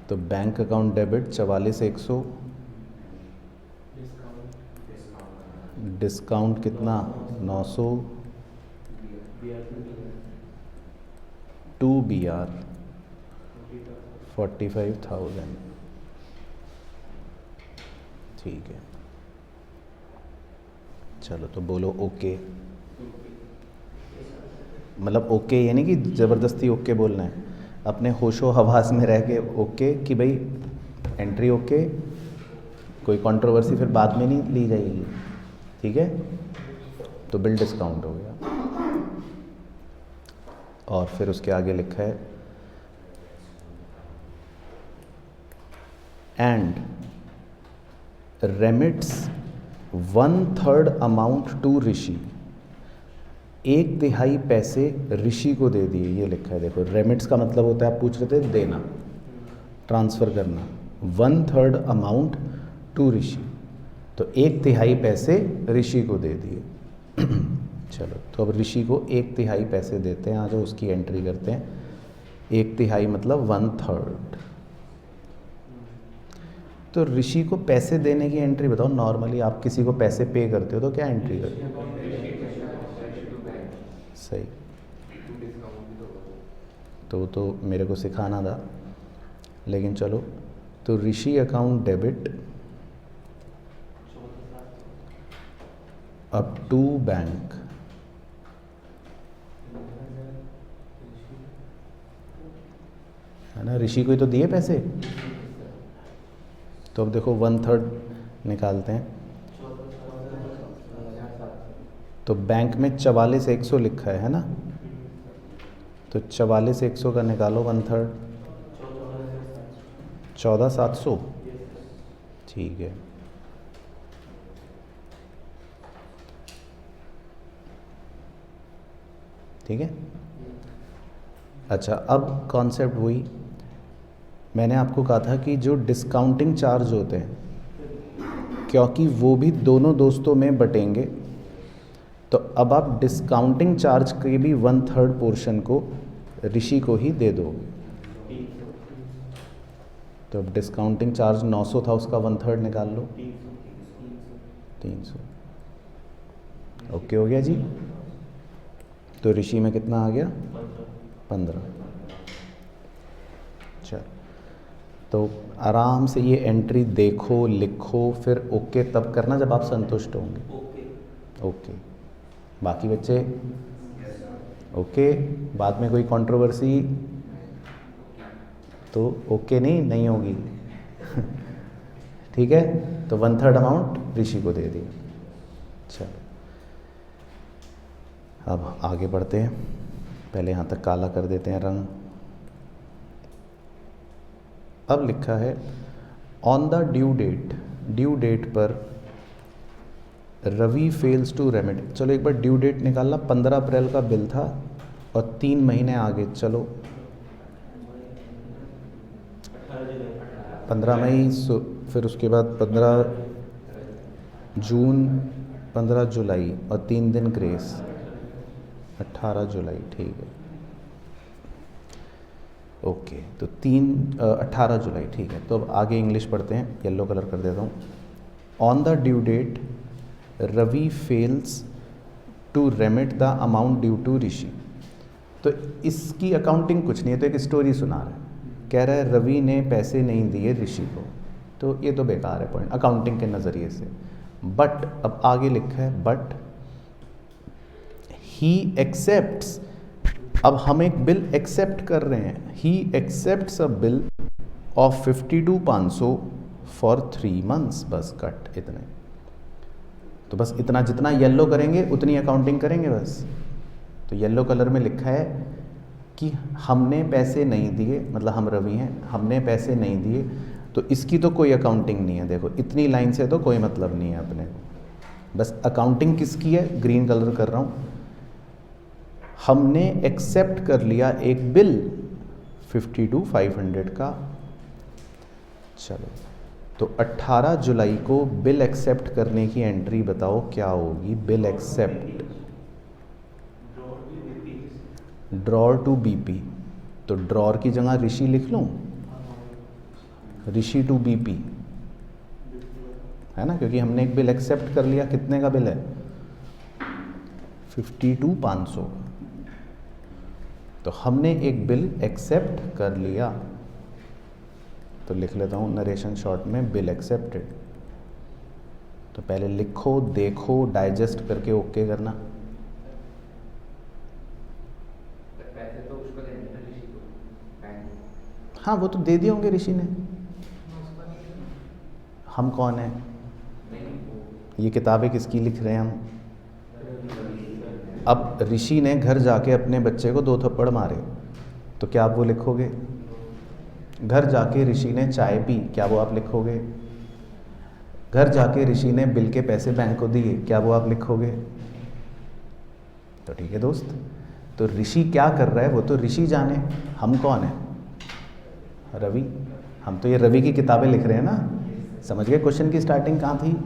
तो बैंक अकाउंट डेबिट 44,100, डिस्काउंट कितना 900, 2 BR 45,000। ठीक है, चलो तो बोलो ओके। मतलब ओके ये नहीं कि ज़बरदस्ती ओके बोलना है, अपने होशो हवास में रह के ओके कि भाई एंट्री ओके, कोई कंट्रोवर्सी फिर बाद में नहीं ली जाएगी। ठीक है, तो बिल डिस्काउंट हो गया। और फिर उसके आगे लिखा है एंड रेमिट्स 1/3 अमाउंट टू ऋषि, 1/3 पैसे ऋषि को दे दिए। ये लिखा है, देखो रेमिट्स का मतलब होता है, आप पूछ रहे थे देना, ट्रांसफ़र करना। 1/3 अमाउंट टू ऋषि, तो 1/3 पैसे ऋषि को दे दिए। चलो, तो अब ऋषि को 1/3 पैसे देते हैं। आज उसकी एंट्री करते हैं। 1/3 मतलब 1/3। तो ऋषि को पैसे देने की एंट्री बताओ। नॉर्मली आप किसी को पैसे पे करते हो तो क्या एंट्री करते हो? सही, तो मेरे को सिखाना था, लेकिन चलो। तो Rishi account debit up to bank, है ना, ऋषि को ही तो दिए पैसे। तो अब देखो 1/3 निकालते हैं। तो बैंक में 44,100 लिखा है ना, तो 44,100 का निकालो 1/3, 14,700। ठीक है, ठीक है। अच्छा, अब कॉन्सेप्ट वही मैंने आपको कहा था कि जो डिस्काउंटिंग चार्ज होते हैं, क्योंकि वो भी दोनों दोस्तों में बटेंगे, तो अब आप डिस्काउंटिंग चार्ज के भी 1/3 पोर्शन को ऋषि को ही दे दोगे। तो अब डिस्काउंटिंग चार्ज 900 था, उसका 1/3 निकाल लो, 300। ओके हो गया जी। तो ऋषि में कितना आ गया? 15। चल, तो आराम से ये एंट्री देखो, लिखो, फिर ओके तब करना जब आप संतुष्ट होंगे। ओके, बाकी बच्चे ओके। बाद में कोई कंट्रोवर्सी तो ओके नहीं होगी। ठीक है, तो 1/3 अमाउंट ऋषि को दे दिया। चलो, अब आगे बढ़ते हैं। पहले यहाँ तक काला कर देते हैं रंग। अब लिखा है ऑन द ड्यू डेट पर रवि फेल्स टू रेमिट। चलो एक बार ड्यू डेट निकालना। 15 अप्रैल का बिल था और 3 महीने आगे। चलो 15 मई, फिर उसके बाद 15 जून, 15 जुलाई और 3 दिन ग्रेस, 18 जुलाई। ठीक है, ओके। तो 18 जुलाई। ठीक है, तो अब आगे इंग्लिश पढ़ते हैं। येलो कलर कर देता हूँ। On the due date Ravi fails to remit the amount due to Rishi. तो इसकी अकाउंटिंग कुछ नहीं है, तो एक स्टोरी सुना रहा है। कह रहा है रवि ने पैसे नहीं दिए ऋषि को, तो ये तो बेकार है पॉइंट अकाउंटिंग के नज़रिए से। बट अब आगे लिखा है बट ही एक्सेप्ट्स। अब हम एक बिल एक्सेप्ट कर रहे हैं। He accepts a bill of 52,500 for 3 months। बस कट, इतने। तो बस इतना, जितना येलो करेंगे उतनी अकाउंटिंग करेंगे बस। तो येलो कलर में लिखा है कि हमने पैसे नहीं दिए, मतलब हम रवि हैं, हमने पैसे नहीं दिए, तो इसकी तो कोई अकाउंटिंग नहीं है। देखो इतनी लाइन से तो कोई मतलब नहीं है अपने को, बस अकाउंटिंग किसकी है, ग्रीन कलर कर रहा हूँ। हमने एक्सेप्ट कर लिया एक बिल 52,500 का। चलो तो 18 जुलाई को बिल एक्सेप्ट करने की एंट्री बताओ क्या होगी। Bill accept drawer to BP, तो ड्रॉर की जगह ऋषि लिख लूँ, ऋषि टू बीपी, है ना, क्योंकि हमने एक बिल एक्सेप्ट कर लिया। कितने का बिल है, 52,500। तो हमने एक बिल एक्सेप्ट कर लिया, तो लिख लेता हूँ नरेशन शॉर्ट में बिल एक्सेप्टेड। तो पहले लिखो, देखो, डाइजेस्ट करके ओके करना। पैसे तो उसको देने हैं ऋषि को, बैंक। हाँ वो तो दे दिए होंगे ऋषि ने। हम कौन हैं, ये किताबें किसकी लिख रहे हैं हम। अब ऋषि ने घर जाके अपने बच्चे को 2 थप्पड़ मारे, तो क्या आप वो लिखोगे। घर जाके ऋषि ने चाय पी, क्या वो आप लिखोगे। घर जाके ऋषि ने बिल के पैसे बैंक को दिए, क्या वो आप लिखोगे। तो ठीक है दोस्त, तो ऋषि क्या कर रहा है वो तो ऋषि जाने, हम कौन है, रवि। हम तो ये रवि की किताबें लिख रहे हैं ना, समझ गए क्वेश्चन की स्टार्टिंग कहाँ थी।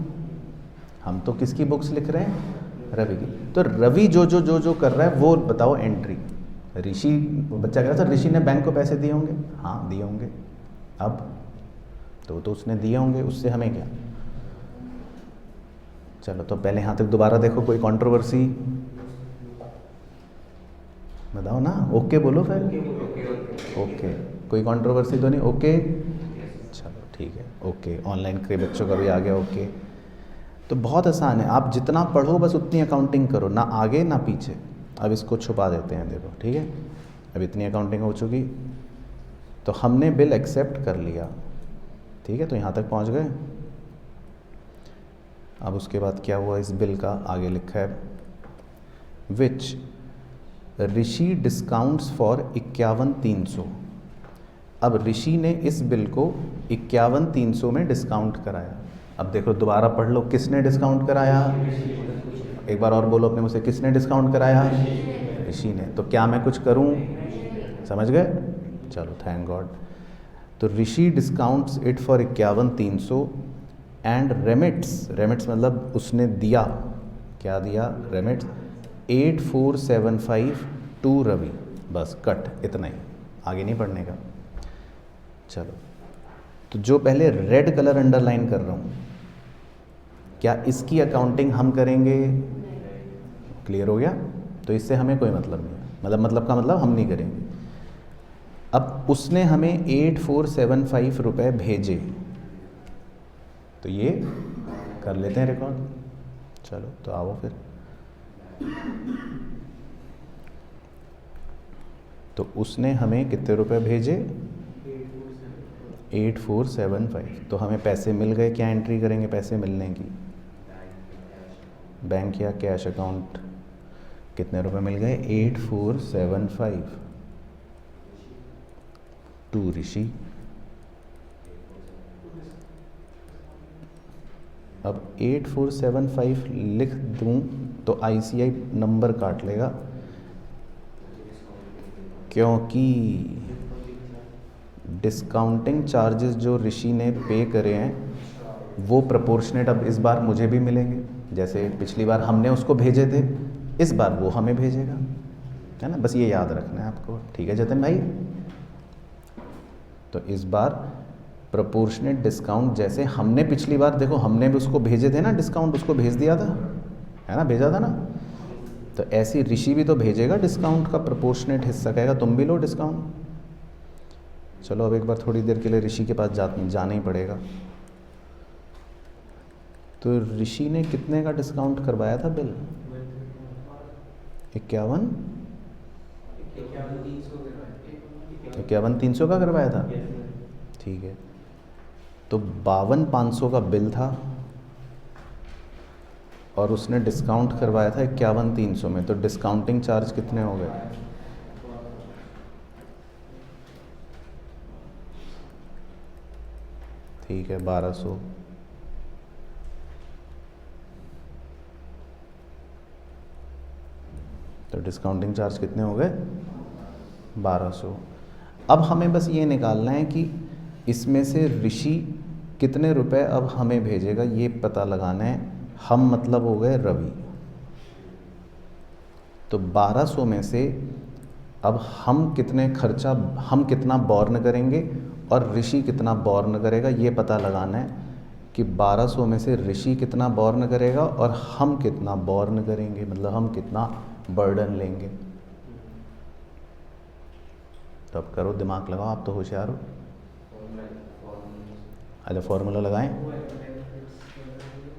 हम तो किसकी बुक्स लिख रहे हैं, रवि की। तो रवि जो कर रहा है वो बताओ एंट्री। ऋषि, बच्चा कह रहा था ऋषि ने बैंक को पैसे दिए होंगे, हाँ दिए होंगे। अब तो उसने दिए होंगे, उससे हमें क्या। चलो तो पहले यहाँ तक दोबारा देखो, कोई कंट्रोवर्सी बताओ ना, ओके बोलो फिर। ओके, कोई कंट्रोवर्सी तो नहीं, ओके। चलो ठीक है, ओके। ऑनलाइन के बच्चों का भी आ गया ओके। तो बहुत आसान है, आप जितना पढ़ो बस उतनी अकाउंटिंग करो, ना आगे ना पीछे। अब इसको छुपा देते हैं, देखो ठीक है, अब इतनी अकाउंटिंग हो चुकी। तो हमने बिल एक्सेप्ट कर लिया, ठीक है, तो यहाँ तक पहुँच गए। अब उसके बाद क्या हुआ, इस बिल का आगे लिखा है विच ऋषि डिस्काउंट्स फॉर 51,300। अब ऋषि ने इस बिल को 51,300 में डिस्काउंट कराया। अब देखो दोबारा पढ़ लो, किसने डिस्काउंट कराया, एक बार और बोलो अपने मुझसे, किसने डिस्काउंट कराया, ऋषि ने। तो क्या मैं कुछ करूं, समझ गए, चलो थैंक गॉड। तो ऋषि discounts it for 51,300 and remits, remits मतलब उसने दिया, क्या दिया, रेमिट्स 8475 टू रवि। बस कट, इतना ही, आगे नहीं पढ़ने का। चलो तो जो पहले रेड कलर अंडरलाइन कर रहा हूँ, क्या इसकी अकाउंटिंग हम करेंगे, क्लियर हो गया। तो इससे हमें कोई मतलब नहीं है, मतलब का मतलब हम नहीं करेंगे। अब उसने हमें 8475 रुपये भेजे, तो ये कर लेते हैं रिकॉर्ड। चलो तो आओ फिर। तो उसने हमें कितने रुपए भेजे, 8475। तो हमें पैसे मिल गए, क्या एंट्री करेंगे पैसे मिलने की, बैंक या कैश अकाउंट। कितने रुपए मिल गए, 8475 टू ऋषि। अब 8475 लिख दूं तो ICI नंबर काट लेगा, क्योंकि डिस्काउंटिंग चार्जेस जो ऋषि ने पे करे हैं वो प्रोपोर्शनेट अब इस बार मुझे भी मिलेंगे। जैसे पिछली बार हमने उसको भेजे थे, इस बार वो हमें भेजेगा, है ना, बस ये याद रखना है आपको, ठीक है जतिन भाई। तो इस बार प्रोपोर्शनेट डिस्काउंट, जैसे हमने पिछली बार देखो हमने भी उसको भेजे थे ना डिस्काउंट, उसको भेज दिया था, है ना, भेजा था ना। तो ऐसी ऋषि भी तो भेजेगा डिस्काउंट का प्रोपोर्शनेट हिस्सा, कहेगा तुम भी लो डिस्काउंट। चलो अब एक बार थोड़ी देर के लिए ऋषि के पास जाना ही पड़ेगा। तो ऋषि ने कितने का डिस्काउंट करवाया था बिल, 51,300 का करवाया था, ठीक है। तो 52,500 का बिल था और उसने डिस्काउंट करवाया था 51,300 में, तो डिस्काउंटिंग चार्ज कितने हो गए, ठीक है 1200। तो डिस्काउंटिंग चार्ज कितने हो गए 1200। अब हमें बस ये निकालना है कि इसमें से ऋषि कितने रुपए अब हमें भेजेगा, ये पता लगाना है। हम मतलब हो गए रवि। तो 1200 में से अब हम कितना बॉर्न करेंगे और ऋषि कितना बॉर्न करेगा, ये पता लगाना है कि 1200 में से ऋषि कितना बॉर्न करेगा और हम कितना बॉर्न करेंगे, मतलब हम कितना बर्डन लेंगे। तो अब करो, दिमाग लगाओ, आप तो होशियार हो। अरे फॉर्मूला लगाएं,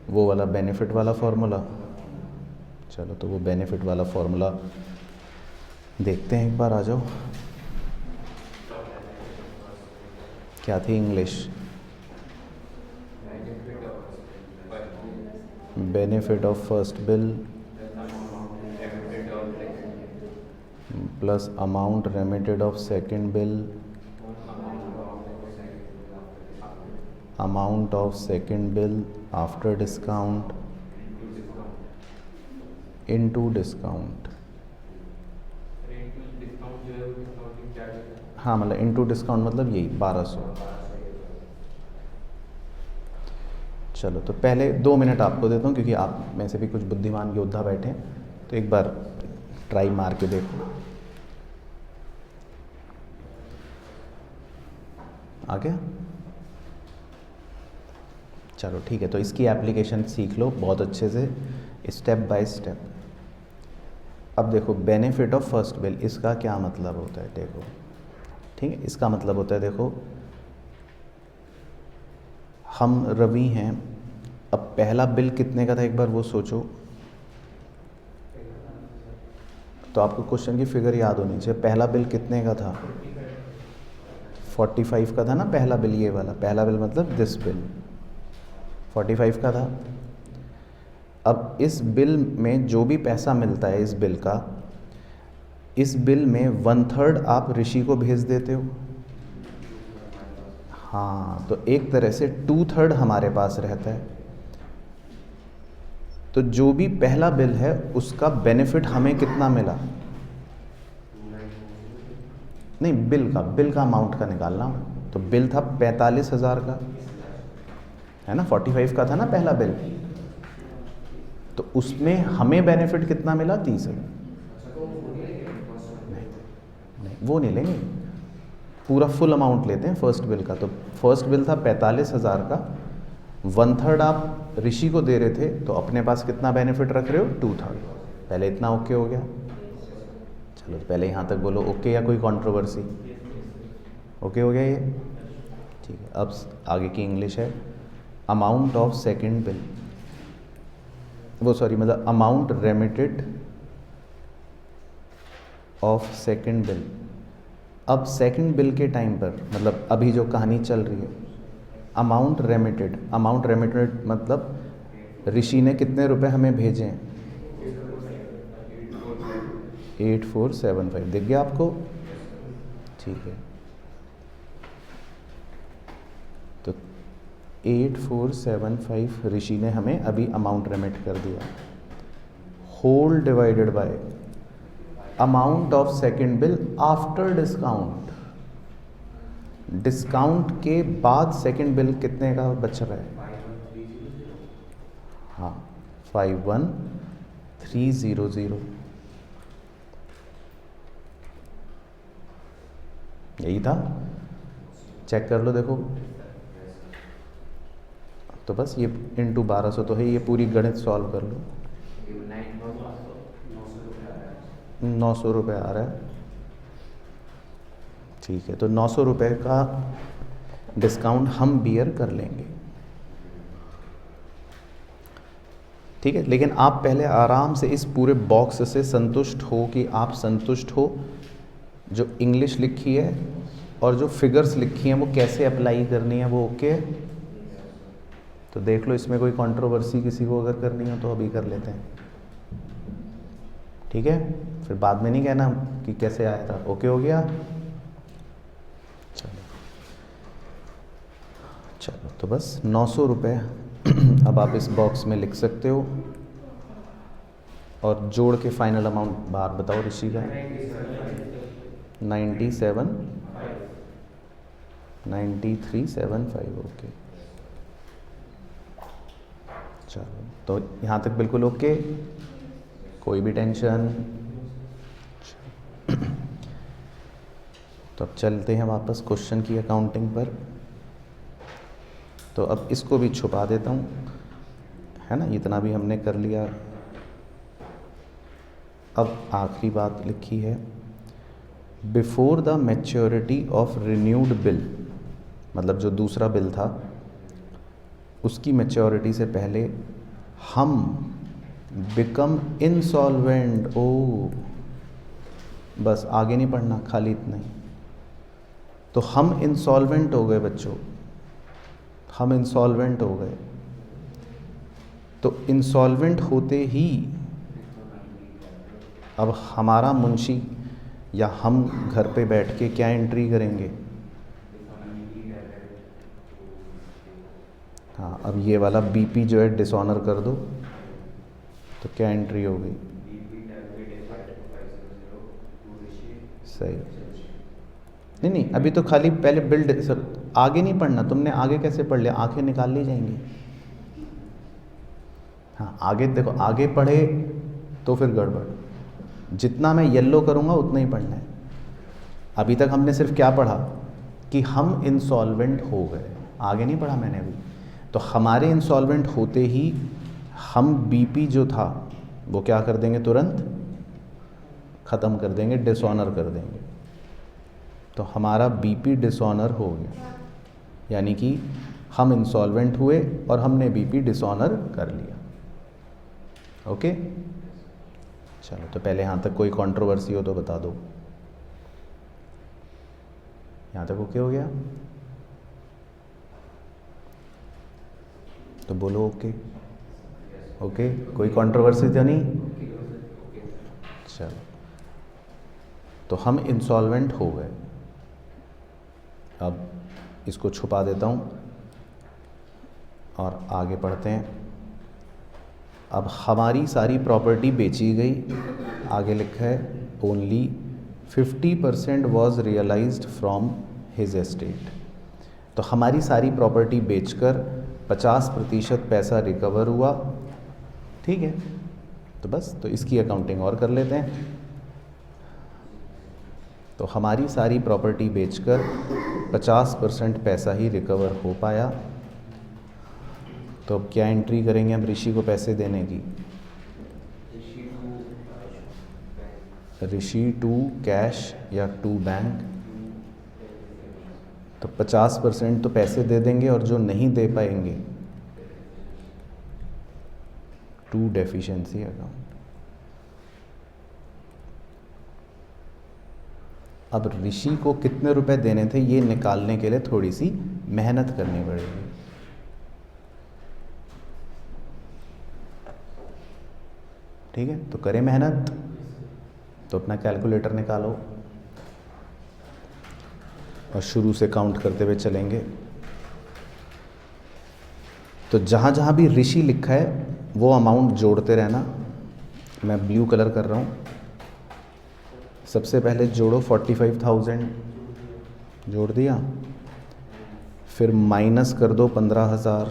वो वाला बेनिफिट वाला फॉर्मूला। चलो तो वो बेनिफिट वाला फॉर्मूला देखते हैं एक बार, आ जाओ। क्या थी English? Benefit of first bill plus amount remitted of second bill, amount of second bill after discount into discount. हाँ मतलब इनटू डिस्काउंट मतलब यही 1200। चलो तो पहले 2 मिनट आपको देता हूँ, क्योंकि आप में से भी कुछ बुद्धिमान योद्धा बैठे हैं, तो एक बार ट्राई मार के देखो। आ गया? चलो ठीक है, तो इसकी एप्लीकेशन सीख लो बहुत अच्छे से, स्टेप बाय स्टेप। अब देखो बेनिफिट ऑफ फर्स्ट बिल, इसका क्या मतलब होता है देखो। ठीक है, इसका मतलब होता है देखो, हम रवि हैं। अब पहला बिल कितने का था एक बार वो सोचो। तो आपको क्वेश्चन की फिगर याद होनी चाहिए। पहला बिल कितने का था? 45 का था ना पहला बिल, ये वाला पहला बिल मतलब दिस बिल 45 का था। अब इस बिल में जो भी पैसा मिलता है इस बिल का, इस बिल में 1/3 आप ऋषि को भेज देते हो। हाँ, तो एक तरह से 2/3 हमारे पास रहता है। तो जो भी पहला बिल है उसका बेनिफिट हमें कितना मिला? नहीं, बिल का अमाउंट का निकालना। तो बिल था 45,000 का, है ना? 45 का था ना पहला बिल, तो उसमें हमें बेनिफिट कितना मिला? 30,000। नहीं, वो नहीं लेंगे, पूरा फुल अमाउंट लेते हैं फर्स्ट बिल का। तो फर्स्ट बिल था 45,000 का, 1/3 आप ऋषि को दे रहे थे, तो अपने पास कितना बेनिफिट रख रहे हो? 2/3। पहले इतना ओके हो गया। चलो पहले यहाँ तक बोलो ओके, या कोई कंट्रोवर्सी? ओके हो गया ये? ठीक है। अब आगे की इंग्लिश है अमाउंट ऑफ सेकंड बिल, वो सॉरी मतलब amount remitted of second bill. अब सेकंड बिल के टाइम पर, मतलब अभी जो कहानी चल रही है, अमाउंट रेमिटेड मतलब ऋषि ने कितने रुपए हमें भेजे हैं? 8475। दिख गया आपको? ठीक है, तो 8475 ऋषि ने हमें अभी अमाउंट रेमिट कर दिया। Whole divided by amount of second bill after discount. Discount के बाद सेकंड बिल कितने का बच रहा है? हाँ, 51,300। यही था, चेक कर लो देखो। तो बस ये इंटू 1200 तो है, ये पूरी गणित सॉल्व कर लो। 900 रुपये आ रहा है। ठीक है, तो 900 रुपये का डिस्काउंट हम बियर कर लेंगे। ठीक है, लेकिन आप पहले आराम से इस पूरे बॉक्स से संतुष्ट हो कि आप संतुष्ट हो जो इंग्लिश लिखी है और जो फिगर्स लिखी हैं वो कैसे अप्लाई करनी है, वो ओके है? तो देख लो, इसमें कोई कंट्रोवर्सी किसी को अगर करनी हो तो अभी कर लेते हैं। ठीक है, फिर बाद में नहीं कहना कि कैसे आया था। ओके हो गया? चलो चलो तो बस 900 रुपये अब आप इस बॉक्स में लिख सकते हो, और जोड़ के फाइनल अमाउंट बाहर बताओ ऋषि का। 9375 ओके। चलो तो यहाँ तक बिल्कुल ओके, कोई भी टेंशन। तो अब चलते हैं वापस क्वेश्चन की अकाउंटिंग पर। तो अब इसको भी छुपा देता हूँ, है ना, इतना भी हमने कर लिया। अब आखिरी बात लिखी है, before the maturity of renewed bill, मतलब जो दूसरा बिल था उसकी मैच्योरिटी से पहले हम बिकम इंसॉल्वेंट। ओ बस आगे नहीं पढ़ना, खाली इतना ही। तो हम इंसॉल्वेंट हो गए बच्चों, हम इंसॉल्वेंट हो गए। तो इंसॉल्वेंट होते ही अब हमारा मुंशी या हम घर पे बैठ के क्या एंट्री करेंगे? हाँ, अब ये वाला बीपी जो है डिसऑनर कर दो, तो क्या एंट्री होगी? सही। नहीं, अभी तो खाली पहले बिल्ड, आगे नहीं पढ़ना तुमने। आगे कैसे पढ़ लिया? आंखें निकाल ली जाएंगी। हाँ आगे देखो, आगे पढ़े तो फिर गड़बड़। जितना मैं येलो करूँगा उतना ही पढ़ना है। अभी तक हमने सिर्फ क्या पढ़ा कि हम इंसॉल्वेंट हो गए, आगे नहीं पढ़ा मैंने अभी। तो हमारे इंसॉल्वेंट होते ही हम बीपी जो था वो क्या कर देंगे? तुरंत ख़त्म कर देंगे, डिसऑनर कर देंगे। तो हमारा बीपी डिसऑनर हो गया, यानी कि हम इंसॉल्वेंट हुए और हमने बीपी डिसऑनर कर लिया। ओके, चलो तो पहले यहाँ तक कोई कंट्रोवर्सी हो तो बता दो। यहाँ तक ओके हो गया? तो बोलो ओके। ओके, कोई कंट्रोवर्सी तो नहीं? चलो तो हम इंसॉल्वेंट हो गए। अब इसको छुपा देता हूँ और आगे पढ़ते हैं। अब हमारी सारी प्रॉपर्टी बेची गई। आगे लिखा है only 50% was realised from his estate. तो हमारी सारी प्रॉपर्टी बेचकर 50% पैसा रिकवर हुआ। ठीक है, तो बस तो इसकी अकाउंटिंग और कर लेते हैं। तो हमारी सारी प्रॉपर्टी बेचकर 50% पैसा ही रिकवर हो पाया। तो अब क्या एंट्री करेंगे हम ऋषि को पैसे देने की? ऋषि टू कैश या टू बैंक। तो 50% तो पैसे दे देंगे, और जो नहीं दे पाएंगे टू डेफिशिएंसी अकाउंट। अब ऋषि को कितने रुपए देने थे ये निकालने के लिए थोड़ी सी मेहनत करनी पड़ेगी। ठीक है, तो करें मेहनत। तो अपना कैलकुलेटर निकालो और शुरू से काउंट करते हुए चलेंगे। तो जहाँ जहाँ भी ऋषि लिखा है वो अमाउंट जोड़ते रहना। मैं ब्लू कलर कर रहा हूँ। सबसे पहले जोड़ो 45,000, जोड़ दिया। फिर माइनस कर दो 15,000,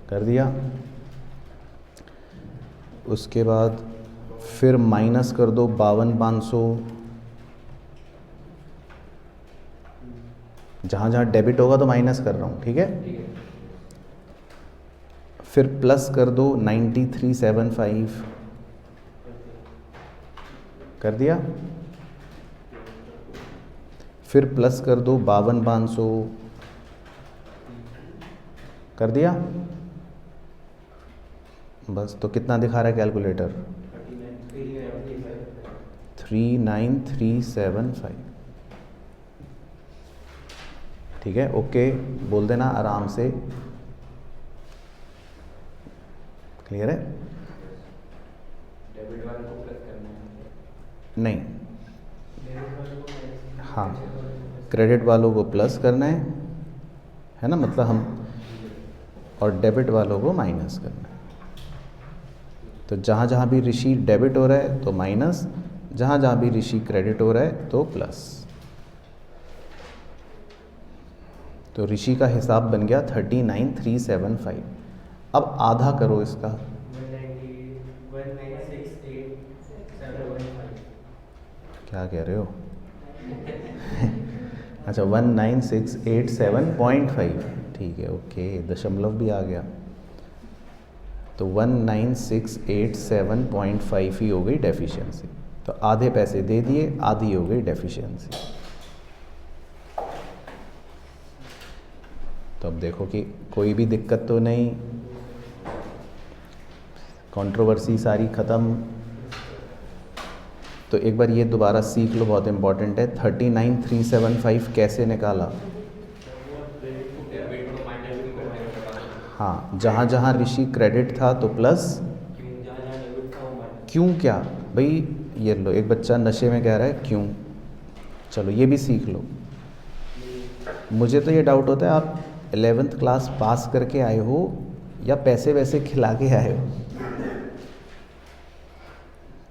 कर दिया। उसके बाद फिर माइनस कर दो 52,500। जहाँ जहाँ डेबिट होगा तो माइनस कर रहा हूँ, ठीक है। फिर प्लस कर दो 93,750, कर दिया। फिर प्लस कर दो 52,500, कर दिया। बस तो कितना दिखा रहा है कैलकुलेटर? 39,375। ठीक है, ओके बोल देना आराम से। क्लियर है? डेबिट वाले को प्लस करना है? नहीं, हाँ क्रेडिट वालों को प्लस करना है ना, मतलब हम, और डेबिट वालों को माइनस करना है। तो जहाँ जहाँ भी ऋषि डेबिट हो रहा है तो माइनस, जहाँ जहाँ भी ऋषि क्रेडिट हो रहा है तो प्लस। तो ऋषि का हिसाब बन गया 39,375। अब आधा करो इसका। 196,8,715। क्या कह रहे हो? अच्छा 196,8,7.5, ठीक है, ओके, दशमलव भी आ गया। तो 196,8,7.5 ही हो गई डेफिशिएंसी। तो आधे पैसे दे दिए, आधी हो गई डेफिशिएंसी। तो अब देखो कि कोई भी दिक्कत तो नहीं, कंट्रोवर्सी सारी ख़त्म। तो एक बार ये दोबारा सीख लो, बहुत इंपॉर्टेंट है। 39,375 कैसे निकाला? डेबिट को माइनस क्यू करने का बता दो। हाँ, जहाँ जहाँ ऋषि क्रेडिट था तो प्लस, क्यों जहाँ जहाँ डेबिट था वो माइनस। क्यों क्या भाई, ये लो, एक बच्चा नशे में कह रहा है क्यों। चलो ये भी सीख लो। मुझे तो ये डाउट होता है आप 11th क्लास पास करके आए हो या पैसे वैसे खिला के आए हो।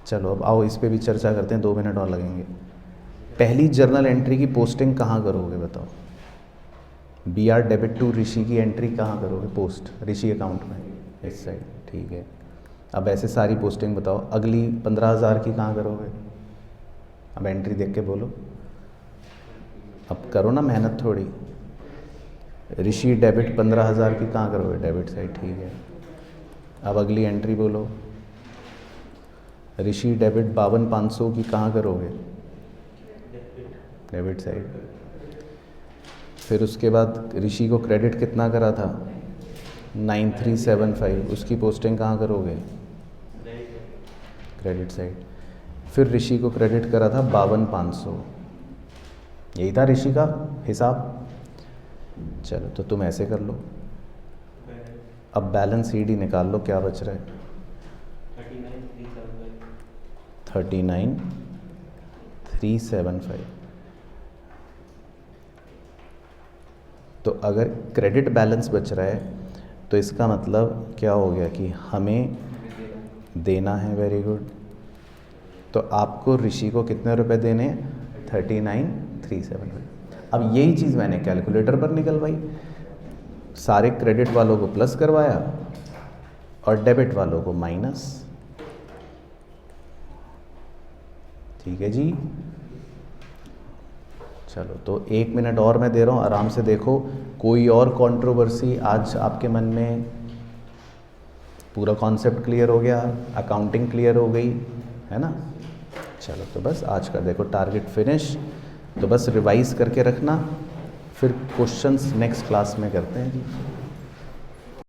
चलो अब आओ इस पे भी चर्चा करते हैं, 2 मिनट और लगेंगे। पहली जर्नल एंट्री की पोस्टिंग कहाँ करोगे बताओ? BR डेबिट टू ऋषि की एंट्री कहाँ करोगे? पोस्ट ऋषि अकाउंट में, इस साइड, ठीक है। अब ऐसे सारी पोस्टिंग बताओ। अगली 15,000 की कहाँ करोगे? अब एंट्री देख के बोलो, अब करो ना मेहनत थोड़ी। ऋषि डेबिट 15,000 की कहाँ करोगे? डेबिट साइड, ठीक है। अब अगली एंट्री बोलो। ऋषि डेबिट 52,500 की कहाँ करोगे? Debit side. फिर उसके बाद ऋषि को क्रेडिट कितना करा था? 9,375, उसकी पोस्टिंग कहाँ करोगे? Credit side. फिर ऋषि को क्रेडिट करा था 52,500, यही था ऋषि का हिसाब। चलो तो तुम ऐसे कर लो। अब बैलेंस शीट ही निकाल लो, क्या बच रहा है? 39,375। तो अगर क्रेडिट बैलेंस बच रहा है तो इसका मतलब क्या हो गया कि हमें देना है। Very good. तो आपको ऋषि को कितने रुपए देने हैं? 39,375। अब यही चीज़ मैंने कैलकुलेटर पर निकलवाई, सारे क्रेडिट वालों को प्लस करवाया और डेबिट वालों को माइनस। ठीक है जी। चलो तो 1 मिनट और मैं दे रहा हूँ, आराम से देखो। कोई और कंट्रोवर्सी आज आपके मन में? पूरा कॉन्सेप्ट क्लियर हो गया, अकाउंटिंग क्लियर हो गई, है ना? चलो तो बस आज का देखो टारगेट फिनिश। तो बस रिवाइज करके रखना, फिर क्वेश्चंस नेक्स्ट क्लास में करते हैं जी।